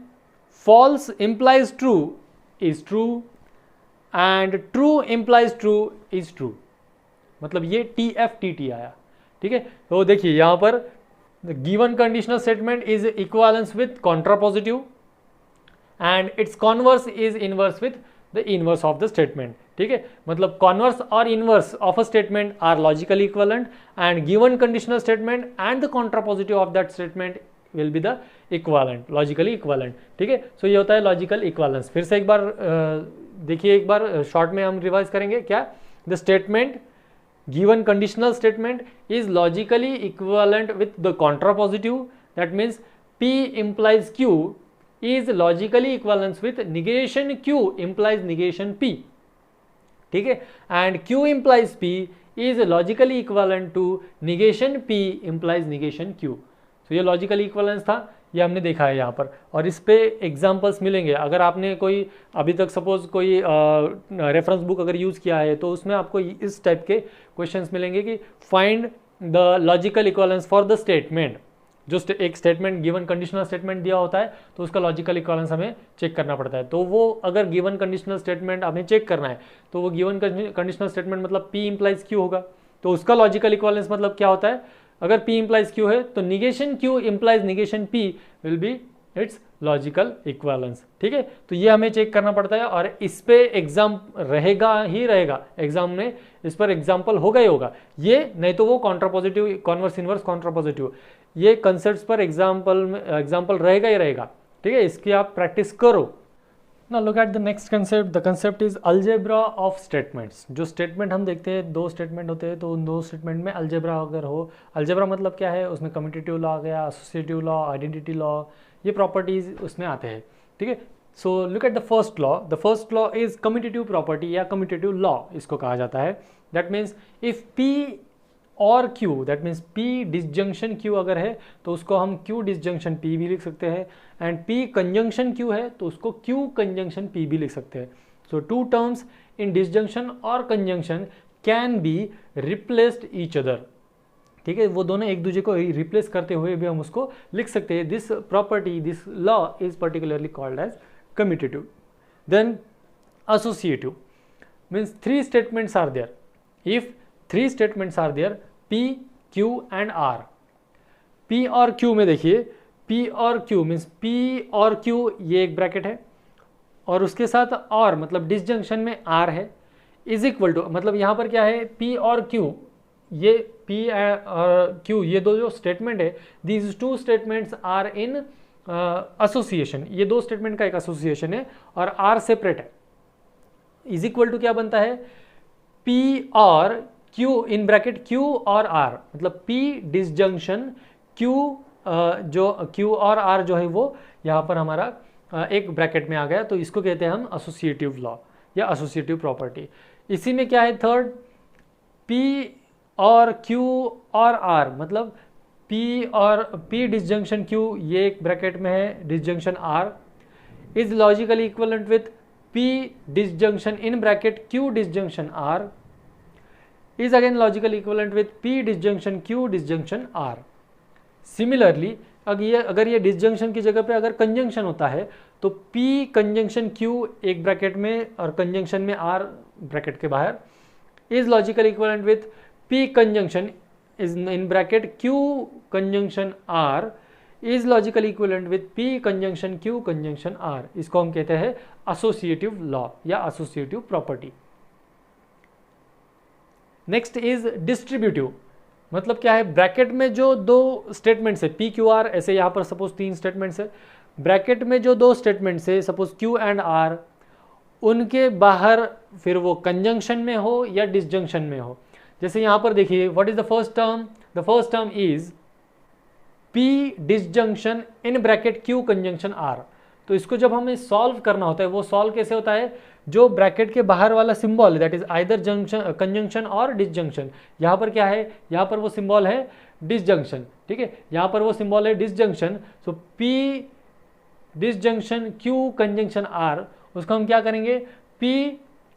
false implies true is true and true implies true is true। मतलब ये TFTT आया, ठीक है। तो देखिए यहाँ पर given conditional statement is equivalence with contrapositive and its converse is inverse with the inverse of the statement, ठीक है। मतलब कॉन्वर्स और inverse of a statement are logically equivalent and given conditional statement and the contrapositive of that statement will be the equivalent, logically equivalent, ठीक है। सो ये होता है लॉजिकल इक्वालेंस। फिर से एक बार देखिए, एक बार शॉर्ट में हम रिवाइज करेंगे क्या, the statement given conditional statement is logically equivalent with the contrapositive, that means P implies Q is logically equivalent with negation Q implies negation P, ठीक है। And Q implies P is logically equivalent to negation P implies negation Q। तो ये लॉजिकली इक्वलेंस था, ये हमने देखा है यहाँ पर, और इस पे एग्जाम्पल्स मिलेंगे। अगर आपने कोई अभी तक सपोज कोई रेफरेंस बुक अगर यूज़ किया है तो उसमें आपको इस टाइप के क्वेश्चंस मिलेंगे कि find the logical equivalence for the statement. जो एक स्टेटमेंट गिवन कंडीशनल स्टेटमेंट दिया होता है तो उसका लॉजिकल इक्वलेंस हमें चेक करना पड़ता है। तो वो अगर गिवन कंडीशनल स्टेटमेंट हमें चेक करना है तो वो गिवन कंडीशनल स्टेटमेंट मतलब P इंप्लाइज Q होगा, तो उसका लॉजिकल इक्वलेंस मतलब क्या होता है, अगर P इंप्लाइज Q है तो negation Q implies negation P will B it's logical equivalence. ठीक है, तो ये हमें चेक करना पड़ता है, और इस पे एग्जाम रहेगा ही रहेगा, एग्जाम में इस पर एग्जाम्पल होगा ही होगा। ये नहीं तो वो कॉन्ट्रापोजिटिव, कॉन्वर्स इनवर्स कॉन्ट्रापोजिटिव, ये कंसेप्ट्स पर एग्जाम्पल रहेगा ही रहेगा। ठीक है, इसकी आप प्रैक्टिस करो। Now look at the next concept. The concept is algebra of statements. जो स्टेटमेंट हम देखते हैं, दो स्टेटमेंट होते हैं, तो उन दो स्टेटमेंट में अलजेब्रा अगर हो, अलजेब्रा मतलब क्या है, उसमें कम्यूटेटिव लॉ आ गया, एसोसिएटिव लॉ, आइडेंटिटी लॉ, ये प्रॉपर्टीज उसमें आते हैं। ठीक है, so look at the first law. The first law is commutative property या कम्यूटेटिव लॉ इसको कहा जाता है। दैट मीन्स इफ P और Q, that means P disjunction Q अगर है तो उसको हम Q डिसजंक्शन P भी लिख सकते हैं, एंड P कंजंक्शन Q है तो उसको Q कंजंक्शन P भी लिख सकते हैं। सो टू टर्म्स इन डिसजंक्शन और conjunction can be replaced each other. ठीक है, वो दोनों एक दूसरे को रिप्लेस करते हुए भी हम उसको लिख सकते हैं। This property, this law is particularly called as commutative. Then associative means three statements are there. If three statements are there P, Q and R। P और Q में देखिए, P और Q मीन्स P और Q ये एक ब्रैकेट है, और उसके साथ और मतलब डिसजंक्शन में R है, इज इक्वल टू मतलब यहाँ पर क्या है, P और Q, ये P और Q ये दो जो स्टेटमेंट है, these two statements are in association. ये दो स्टेटमेंट का एक एसोसिएशन है और R सेपरेट है। इज इक्वल टू क्या बनता है, P और Q इन ब्रैकेट Q और R, मतलब P डिसजंक्शन Q, जो Q और R जो है वो यहाँ पर हमारा एक ब्रैकेट में आ गया, तो इसको कहते हैं हम एसोसिएटिव लॉ या एसोसिएटिव प्रॉपर्टी। इसी में क्या है, थर्ड P और Q और R, मतलब P और P डिसजंक्शन Q ये एक ब्रैकेट में है, disjunction R is logically equivalent with P disjunction in bracket Q disjunction R is again logically equivalent with P disjunction Q disjunction R. Similarly, अगर ये डिसजंक्शन की जगह पे अगर कंजंक्शन होता है तो P कंजंक्शन Q एक ब्रैकेट में और कंजंक्शन में R ब्रैकेट के बाहर is logically equivalent with P conjunction is in bracket Q conjunction R is logically equivalent with P conjunction Q conjunction R। इसको हम कहते हैं एसोसिएटिव लॉ या associative property. Next is distributive, मतलब क्या है, ब्रैकेट में जो दो स्टेटमेंट्स है P Q R, ऐसे यहाँ पर सपोज तीन स्टेटमेंट्स है, ब्रैकेट में जो दो स्टेटमेंट्स है सपोज Q एंड R, उनके बाहर फिर वो कंजंक्शन में हो या डिसजंक्शन में हो। जैसे यहाँ पर देखिए, what is the first term, the first term is P disjunction in bracket Q conjunction R। तो इसको जब हमें सॉल्व करना होता है, वो सॉल्व कैसे होता है, जो ब्रैकेट के बाहर वाला सिंबल है that is either junction, conjunction और डिसजंक्शन। यहाँ पर क्या है, यहाँ पर वो सिंबल है डिसजंक्शन। ठीक है, यहाँ पर वो सिंबल है डिसजंक्शन। सो P disjunction Q conjunction R, उसको हम क्या करेंगे, P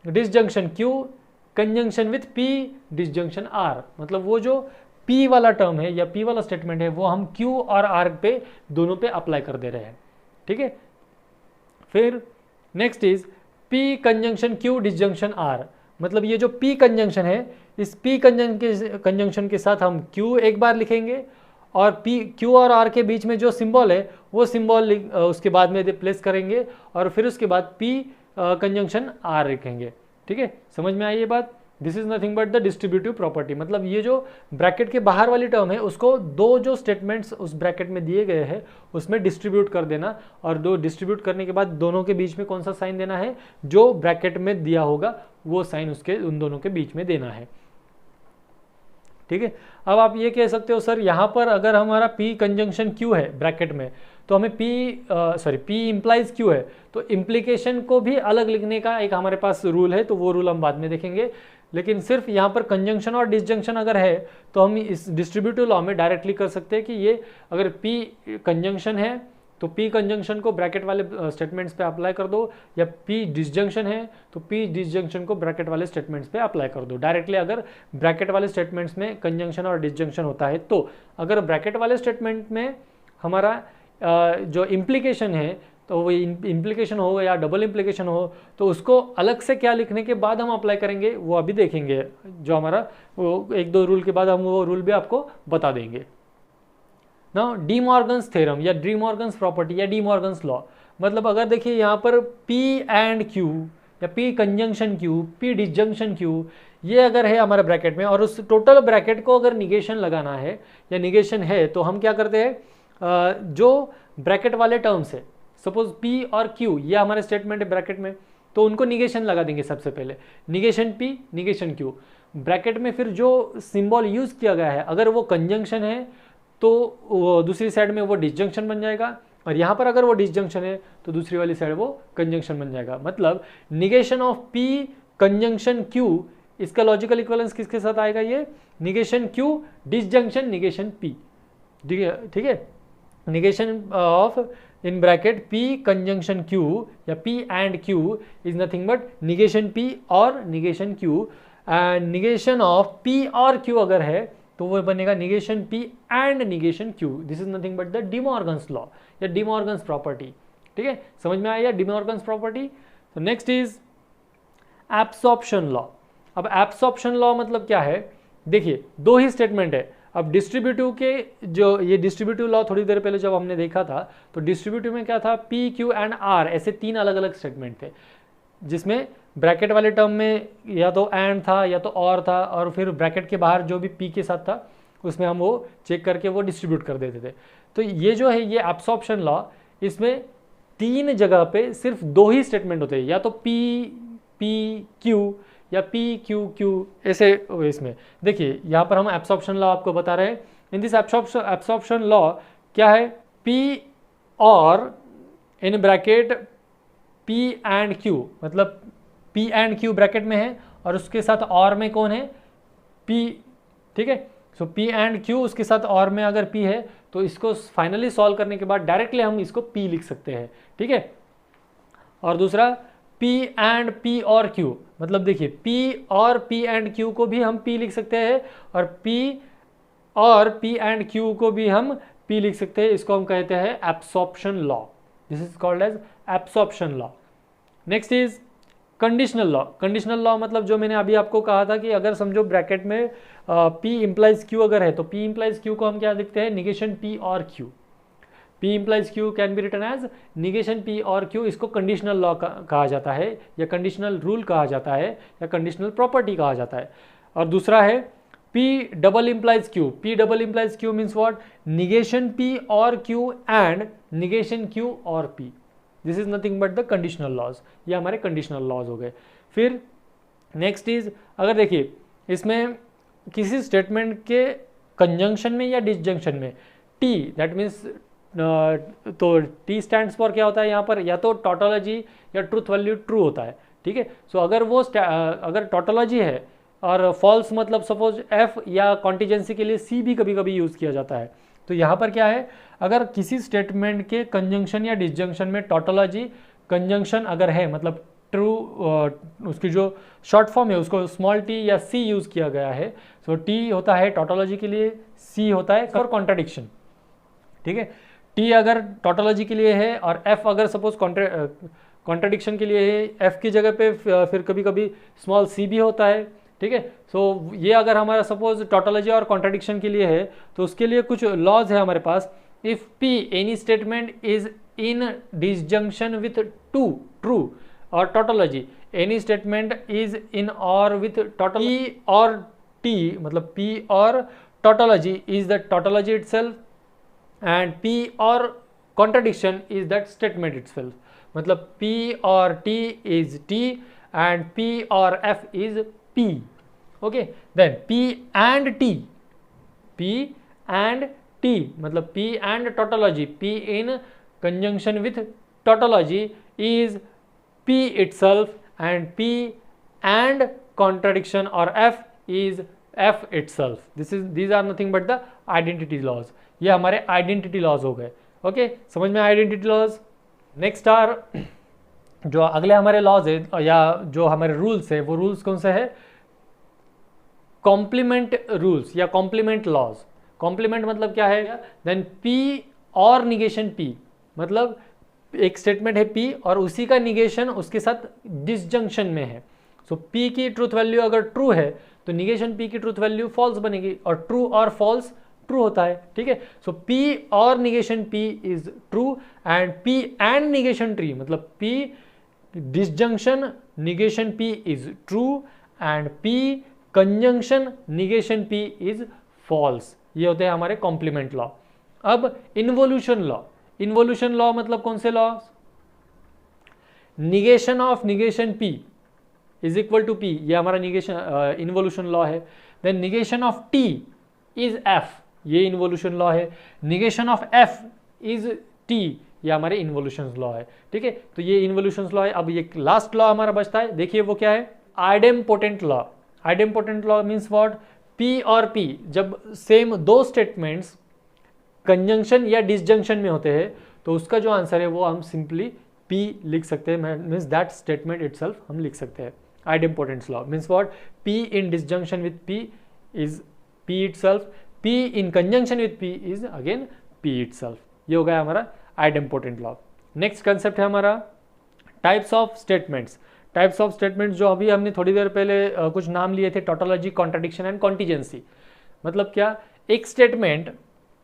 disjunction Q conjunction with P disjunction R, मतलब वो जो P वाला टर्म है या P वाला स्टेटमेंट है वो हम Q और R पे दोनों पे अप्लाई कर दे रहे हैं। ठीक है, फिर next is P conjunction Q disjunction R, मतलब ये जो P कंजंक्शन है, इस P कंजंक्शन के साथ हम Q एक बार लिखेंगे और Q और R के बीच में जो सिंबल है वो सिंबल उसके बाद में रिप्लेस करेंगे और फिर उसके बाद P कंजंक्शन R लिखेंगे। ठीक है, समझ में आई ये बात। This is nothing but the distributive property, मतलब ये जो ब्रैकेट के बाहर वाली टर्म है उसको दो जो स्टेटमेंट्स उस ब्रैकेट में दिए गए हैं उसमें डिस्ट्रीब्यूट कर देना, और दो डिस्ट्रीब्यूट करने के बाद दोनों के बीच में कौन सा साइन देना है, जो ब्रैकेट में दिया होगा वो साइन उसके उन दोनों के बीच में देना है। ठीक है, अब आप ये कह सकते हो सर यहाँ पर अगर हमारा P कंजंक्शन Q है ब्रैकेट में तो हमें P इम्प्लाइज Q है, तो इम्प्लीकेशन को भी अलग लिखने का एक हमारे पास रूल है, तो वो रूल हम बाद में देखेंगे। लेकिन सिर्फ यहाँ पर कंजंक्शन और डिसजंक्शन अगर है तो हम इस डिस्ट्रीब्यूटिव लॉ में डायरेक्टली कर सकते हैं कि ये अगर P कंजंक्शन है तो P कंजंक्शन को ब्रैकेट वाले स्टेटमेंट्स पे अप्लाई कर दो, या P डिसजंक्शन है तो P डिसजंक्शन को ब्रैकेट वाले स्टेटमेंट्स पे अप्लाई कर दो डायरेक्टली, अगर ब्रैकेट वाले स्टेटमेंट्स में कंजंक्शन और डिसजंक्शन होता है तो। अगर ब्रैकेट वाले स्टेटमेंट में हमारा जो इम्प्लीकेशन है तो वो इम्प्लीकेशन हो या डबल इम्प्लीकेशन हो तो उसको अलग से क्या लिखने के बाद हम अप्लाई करेंगे वो अभी देखेंगे, जो हमारा वो एक दो रूल के बाद हम वो रूल भी आपको बता देंगे। ना डी मॉर्गन्स थ्योरम या डी मॉर्गन्स प्रॉपर्टी या डी मॉर्गन्स लॉ, मतलब अगर देखिए यहाँ पर P एंड Q या P conjunction Q, P disjunction Q ये अगर है हमारे ब्रैकेट में और उस टोटल ब्रैकेट को अगर निगेशन लगाना है या निगेशन है तो हम क्या करते हैं, जो ब्रैकेट वाले टर्म्स है सपोज P और Q ये हमारे स्टेटमेंट है ब्रैकेट में, तो उनको निगेशन लगा देंगे सबसे पहले, negation P negation Q। Bracket में फिर जो सिंबल यूज किया गया है अगर वो कंजंक्शन है तो दूसरी साइड में वो डिसजंक्शन बन जाएगा, और यहाँ पर अगर वो डिसजंक्शन है तो दूसरी वाली साइड वो कंजंक्शन बन जाएगा। मतलब negation of P conjunction Q, इसका लॉजिकल इक्विवेलेंस किसके साथ आएगा, ये negation Q disjunction negation P। ठीक है, negation of in bracket P conjunction Q या P and Q is nothing but negation P और negation Q, and negation of P और Q अगर है तो वो बनेगा negation P and negation Q। This is nothing but the D Morgan's law या डी मॉर्गन्स प्रॉपर्टी। ठीक है, समझ में आया डी मॉर्गन्स प्रॉपर्टी। तो नेक्स्ट इज एब्सॉर्प्शन लॉ। अब एब्सॉर्प्शन लॉ मतलब क्या है, देखिए दो ही स्टेटमेंट है। अब डिस्ट्रीब्यूटिव के जो ये डिस्ट्रीब्यूटिव लॉ थोड़ी देर पहले जब हमने देखा था तो डिस्ट्रीब्यूटिव में क्या था, P Q एंड R ऐसे तीन अलग अलग स्टेटमेंट थे, जिसमें ब्रैकेट वाले टर्म में या तो एंड था या तो और था, और फिर ब्रैकेट के बाहर जो भी P के साथ था उसमें हम वो चेक करके वो डिस्ट्रीब्यूट कर देते थे। तो ये जो है ये एब्सॉर्प्शन लॉ, इसमें तीन जगह पे सिर्फ दो ही स्टेटमेंट होते हैं, या तो P P Q या P Q Q ऐसे। इसमें देखिए यहाँ पर हम एब्सॉर्प्शन लॉ आपको बता रहे हैं। इन दिस एब्सॉर्प्शन लॉ क्या है, P और in bracket P and Q, मतलब P एंड Q ब्रैकेट में है और उसके साथ और में कौन है, P। ठीक है, सो P एंड Q उसके साथ और में अगर P है तो इसको फाइनली सॉल्व करने के बाद डायरेक्टली हम इसको P लिख सकते हैं। ठीक है, और दूसरा P एंड P और Q, मतलब देखिए P और P एंड Q को भी हम P लिख सकते हैं और P और P एंड Q को भी हम P लिख सकते हैं। इसको हम कहते हैं absorption law. This is called as absorption law. Next is conditional law. Conditional law मतलब जो मैंने अभी आपको कहा था कि अगर समझो ब्रैकेट में P इम्प्लाइज Q अगर है तो P इम्प्लाइज Q को हम क्या लिखते हैं, निगेशन P और Q। P implies Q can be written as negation P और Q। इसको कंडीशनल लॉ कहा जाता है या कंडीशनल रूल कहा जाता है या कंडीशनल प्रॉपर्टी कहा जाता है। और दूसरा है P double implies Q। P double implies Q means what, negation P और Q एंड निगेशन Q और P। This is nothing but the conditional laws. ये हमारे कंडीशनल लॉज हो गए। फिर नेक्स्ट इज, अगर देखिए इसमें किसी स्टेटमेंट के कंजंक्शन में या डिसजंक्शन में T, दैट मीन्स तो T स्टैंड्स फॉर क्या होता है यहाँ पर, या तो टोटोलॉजी या ट्रूथ वैल्यू ट्रू होता है। ठीक है, सो अगर वो अगर टोटोलॉजी है और फॉल्स मतलब सपोज F या कॉन्टिजेंसी के लिए C भी कभी कभी यूज़ किया जाता है। तो यहाँ पर क्या है, अगर किसी स्टेटमेंट के कंजंक्शन या डिसजंक्शन में टोटोलॉजी कंजंक्शन अगर है, मतलब ट्रू उसकी जो शॉर्ट फॉर्म है उसको स्मॉल t या c यूज़ किया गया है। सो t होता है टोटोलॉजी के लिए, c होता है फॉर कॉन्ट्राडिक्शन। ठीक है, t अगर टोटोलॉजी के लिए है और f अगर सपोज कॉन्ट्राडिक्शन के लिए है, f की जगह पे फिर कभी कभी स्मॉल c भी होता है। ठीक है, सो ये अगर हमारा सपोज टोटोलॉजी और कॉन्ट्राडिक्शन के लिए है तो उसके लिए कुछ लॉज है हमारे पास। If P any statement is in disjunction with true or tautology, any statement is in or with tautology or T, मतलब P or tautology is the tautology itself and P or contradiction is that statement itself. मतलब P or T is T and P or F is P। Okay, then P and T मतलब P and tautology, P in conjunction with tautology is P itself, and P and contradiction or F is F itself. These are nothing but the identity laws. ये हमारे identity laws हो गए. ओके, समझ में identity laws. नेक्स्ट आर जो अगले हमारे लॉज है या जो हमारे रूल्स है, वो रूल्स कौन सा है? कॉम्प्लीमेंट रूल्स या कॉम्प्लीमेंट लॉज. कॉम्प्लीमेंट मतलब क्या है? देन P और निगेशन P, मतलब एक स्टेटमेंट है P और उसी का निगेशन उसके साथ डिसजंक्शन में है. सो P की ट्रूथ वैल्यू अगर ट्रू है तो निगेशन P की ट्रूथ वैल्यू फॉल्स बनेगी, और ट्रू और फॉल्स ट्रू होता है. ठीक है, सो P और negation P is true, and P and negation tree मतलब P disjunction negation P is true, and P conjunction negation P is false. ये होते हैं हमारे कॉम्प्लीमेंट लॉ. अब इन्वोल्यूशन लॉ. इन्वोल्यूशन लॉ मतलब कौन से law? Negation of negation P is equal to P, ये हमारा निगेशन इन्वोल्यूशन लॉ है. Then negation of T is F, ये इन्वोल्यूशन लॉ है. Negation of F is T, ये हमारे इन्वोल्यूशन लॉ है. ठीक है, तो ये इन्वोल्यूशन लॉ है. अब ये लास्ट लॉ हमारा बचता है, देखिए वो क्या है? Idempotent law. Idempotent law means what? P और P जब सेम दो स्टेटमेंट्स कंजंक्शन या डिसजंक्शन में होते हैं तो उसका जो आंसर है वो हम सिंपली P लिख सकते हैं, मीन्स दैट स्टेटमेंट इटसेल्फ हम लिख सकते हैं. Idempotence law means what? P in disjunction with P is P itself, P in conjunction with P is again P itself. ये हो गया हमारा आइडेम्पोटेंट लॉ. नेक्स्ट कंसेप्ट है हमारा types of statements. Types of statements जो अभी हमने थोड़ी देर पहले कुछ नाम लिए थे, टोटोलॉजी, कॉन्ट्रडिक्शन एंड कॉन्टिजेंसी. मतलब क्या? एक स्टेटमेंट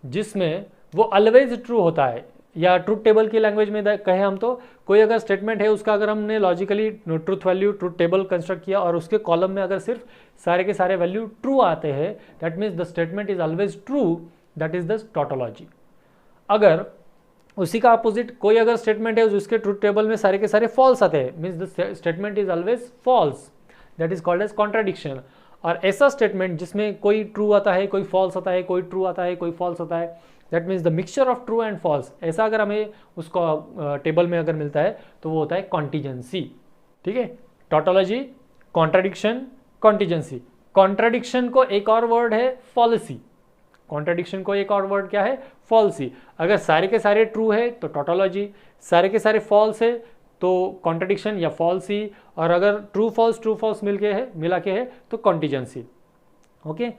जिसमें वो ऑलवेज ट्रू होता है, या ट्रूथ टेबल की लैंग्वेज में कहें हम तो कोई अगर स्टेटमेंट है उसका अगर हमने logically truth value truth table construct किया और उसके कॉलम में अगर सिर्फ सारे के सारे वैल्यू ट्रू आते हैं, that means the statement is always true, that is the tautology. अगर उसी का अपोजिट कोई अगर स्टेटमेंट है जिसके ट्रूथ टेबल में सारे के सारे फॉल्स आते हैं, means the statement is always false, that is called as contradiction. और ऐसा स्टेटमेंट जिसमें कोई ट्रू आता है, कोई फॉल्स आता है, कोई ट्रू आता है, कोई फॉल्स आता है, that means the mixture of true and false, ऐसा अगर हमें उसको टेबल में अगर मिलता है तो वो होता है कॉन्टिजेंसी. ठीक है, टोटोलॉजी, कॉन्ट्राडिक्शन, कॉन्टिजेंसी. कॉन्ट्राडिक्शन को एक और वर्ड है फॉल्सी. कॉन्ट्राडिक्शन को एक और वर्ड क्या है? फॉल्सी. अगर सारे के सारे ट्रू है तो टोटोलॉजी, सारे के सारे फॉल्स है तो कॉन्ट्रडिक्शन या फॉल्सी, और अगर ट्रू फॉल्स मिला के है तो कॉन्टिजेंसी. ओके,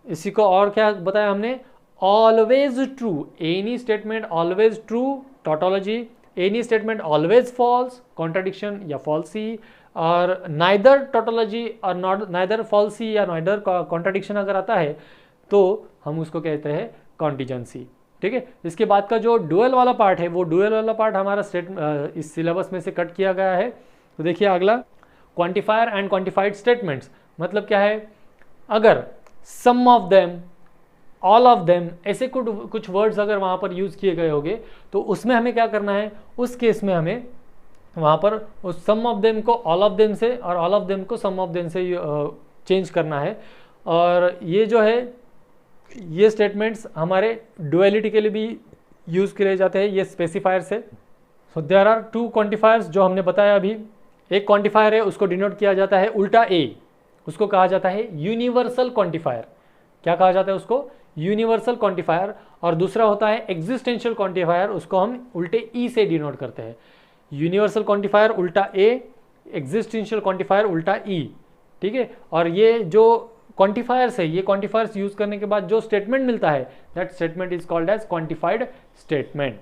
इसी को और क्या बताया हमने? Always true, any statement always true, tautology. Any statement always false, contradiction या फॉल्सी. और नाइदर टोटोलॉजी और नाइदर फॉल्सी या नाइदर कॉन्ट्रडिक्शन अगर आता है तो हम उसको कहते हैं कॉन्टिजेंसी. ठीक है, इसके बाद का जो डुअल वाला पार्ट है, वो डुअल वाला पार्ट हमारा इस सिलेबस में से कट किया गया है. तो देखिए अगला, क्वांटिफायर एंड क्वांटिफाइड स्टेटमेंट्स. मतलब क्या है? अगर some of them, all of them, ऐसे कुछ वर्ड्स अगर वहाँ पर यूज़ किए गए होंगे तो उसमें हमें क्या करना है? उस केस में हमें वहाँ पर उस सम ऑफ देम को ऑल ऑफ देम से और ऑल ऑफ देम को सम ऑफ देम से चेंज करना है. और ये जो है, ये स्टेटमेंट्स हमारे डुअलिटी के लिए भी यूज़ किए जाते हैं, ये स्पेसिफायर से. So there are two quantifiers जो हमने बताया अभी. एक क्वांटिफायर है उसको डिनोट किया जाता है उल्टा ए, उसको कहा जाता है यूनिवर्सल क्वांटिफायर. क्या कहा जाता है उसको? Universal quantifier. और दूसरा होता है एग्जिस्टेंशियल क्वांटिफायर, उसको हम उल्टे ई से डिनोट करते हैं. यूनिवर्सल क्वांटिफायर उल्टा ए, एग्जिस्टेंशियल क्वांटिफायर उल्टा ई. ठीक है, और ये जो क्वांटिफायर्स है, ये क्वांटिफायर्स यूज करने के बाद जो स्टेटमेंट मिलता है, that statement is called as quantified statement.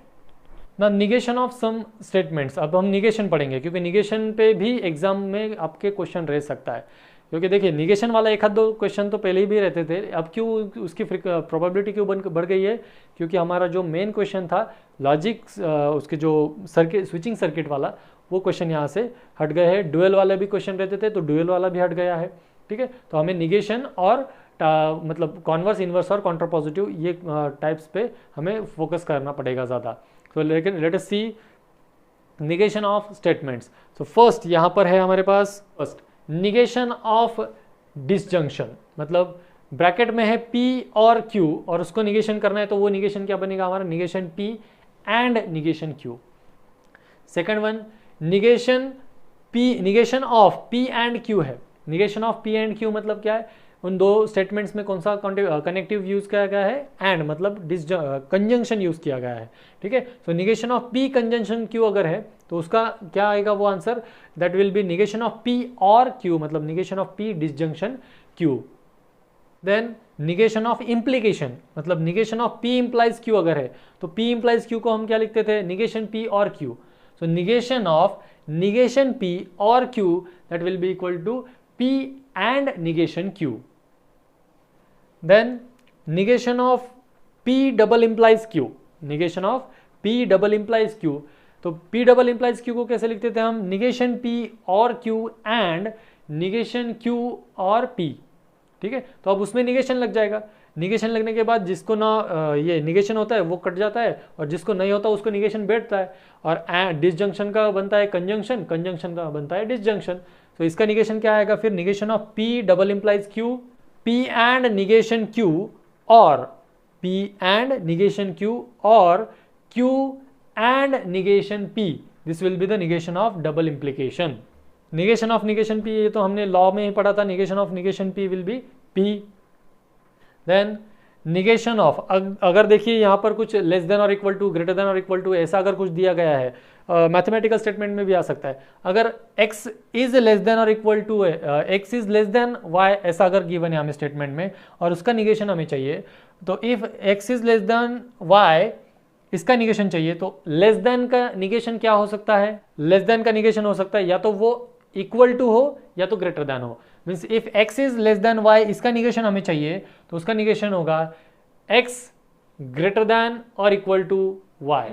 ना निगेशन ऑफ सम स्टेटमेंट्स. अब हम निगेशन पढ़ेंगे क्योंकि निगेशन पे भी एग्जाम में आपके क्वेश्चन रह सकता है. क्योंकि देखिए निगेशन वाला एक आध दो क्वेश्चन तो पहले ही भी रहते थे, अब क्यों उसकी प्रोबेबिलिटी क्यों बढ़ गई है? क्योंकि हमारा जो मेन क्वेश्चन था लॉजिक, उसके जो स्विचिंग सर्किट वाला, वो क्वेश्चन यहाँ से हट गए हैं. डुअल वाले भी क्वेश्चन रहते थे तो डुअल वाला भी हट गया है. ठीक है, तो हमें निगेशन और मतलब कॉन्वर्स, इन्वर्स और कॉन्ट्रापॉजिटिव, ये टाइप्स पे हमें फोकस करना पड़ेगा ज़्यादा. तो लेकिन let us see negation of statements. So first यहाँ पर है हमारे पास फर्स्ट निगेशन ऑफ डिसजंक्शन. मतलब ब्रैकेट में है P और Q और उसको निगेशन करना है तो वो निगेशन क्या बनेगा हमारा? Negation P and negation Q. Second one negation of P and Q है। Negation of P and Q मतलब क्या है, उन दो स्टेटमेंट्स में कौन सा कनेक्टिव यूज किया गया है, एंड मतलब कंजंक्शन यूज किया गया है, ठीक है। So negation of P conjunction Q अगर है तो उसका क्या आएगा वो answer, that will be negation of P और क्यू, मतलब negation of P disjunction Q. Then negation of implication, मतलब negation of P implies Q अगर है तो पी इंप्लाइज क्यू को हम क्या लिखते थे, निगेशन पी और Q. So negation of negation P और Q that will be equal to P and negation Q. Then negation of P double implies Q, negation of P double implies Q, तो पी डबल इंप्लाइज क्यू को कैसे लिखते थे हम, निगेशन पी और क्यू एंड निगेशन क्यू और पी, ठीक है। तो अब उसमें निगेशन लग जाएगा, निगेशन लगने के बाद जिसको ना ये निगेशन होता है वो कट जाता है, और जिसको नहीं होता उसको निगेशन बैठता है, और डिसजंक्शन का बनता है कंजंक्शन, कंजंक्शन का बनता है डिसजंक्शन। तो इसका निगेशन क्या आएगा फिर, negation of P double implies Q, P and negation Q, और पी एंड निगेशन क्यू और Q and negation P, this will be the negation of double implication. Negation of negation P ये तो हमने लॉ में ही पढ़ा था, negation of negation P will be P. Then negation of, अगर देखिए यहाँ पर कुछ लेस देन और इक्वल टू, ग्रेटर देन और इक्वल टू ऐसा अगर कुछ दिया गया है, मैथमेटिकल स्टेटमेंट में भी आ सकता है, अगर x इज लेस देन और equal to x is less than y ऐसा अगर गिवन है हमें स्टेटमेंट में और उसका निगेशन हमें चाहिए, तो if x is less than y इसका निगेशन चाहिए, तो लेस देन का निगेशन क्या हो सकता है, लेस देन का निगेशन हो सकता है या तो वो इक्वल टू हो या तो ग्रेटर देन हो। Means if x is less than y इसका निगेशन हमें चाहिए तो उसका निगेशन होगा x ग्रेटर देन और equal to y।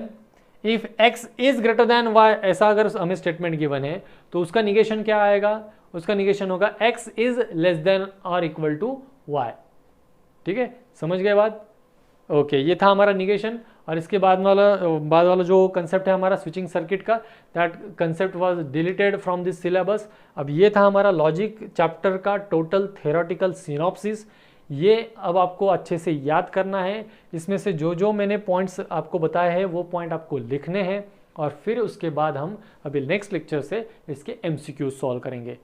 If x is greater than y ऐसा अगर हमें स्टेटमेंट गिवन है तो उसका निगेशन क्या आएगा, उसका निगेशन होगा x इज लेस देन और इक्वल टू y, ठीक है, समझ गए बात। ओके, ये था हमारा निगेशन। और इसके बाद वाला जो कंसेप्ट है हमारा स्विचिंग सर्किट का, that concept was deleted from this syllabus. अब ये था हमारा लॉजिक चैप्टर का टोटल थ्योरेटिकल सिनॉप्सिस। ये अब आपको अच्छे से याद करना है, इसमें से जो जो मैंने पॉइंट्स आपको बताए हैं वो पॉइंट आपको लिखने हैं, और फिर उसके बाद हम अभी नेक्स्ट लेक्चर से इसके MCQ सॉल्व करेंगे।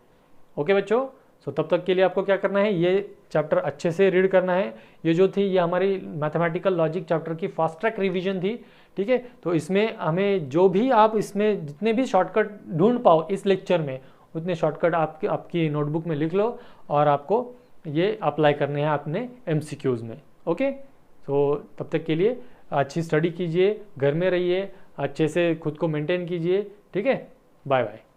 ओके बच्चों, सो तब तक के लिए आपको क्या करना है, ये चैप्टर अच्छे से रीड करना है। ये जो थी ये हमारी मैथमेटिकल लॉजिक चैप्टर की फास्ट ट्रैक रिवीजन थी, ठीक है। तो इसमें हमें जो भी आप इसमें जितने भी शॉर्टकट ढूंढ पाओ इस लेक्चर में उतने शॉर्टकट आपकी नोटबुक में लिख लो, और आपको ये अप्लाई करने हैं अपने MCQs में। ओके, तो तब तक के लिए अच्छी स्टडी कीजिए, घर में रहिए, अच्छे से खुद को मेंटेन कीजिए, ठीक है। Bye bye.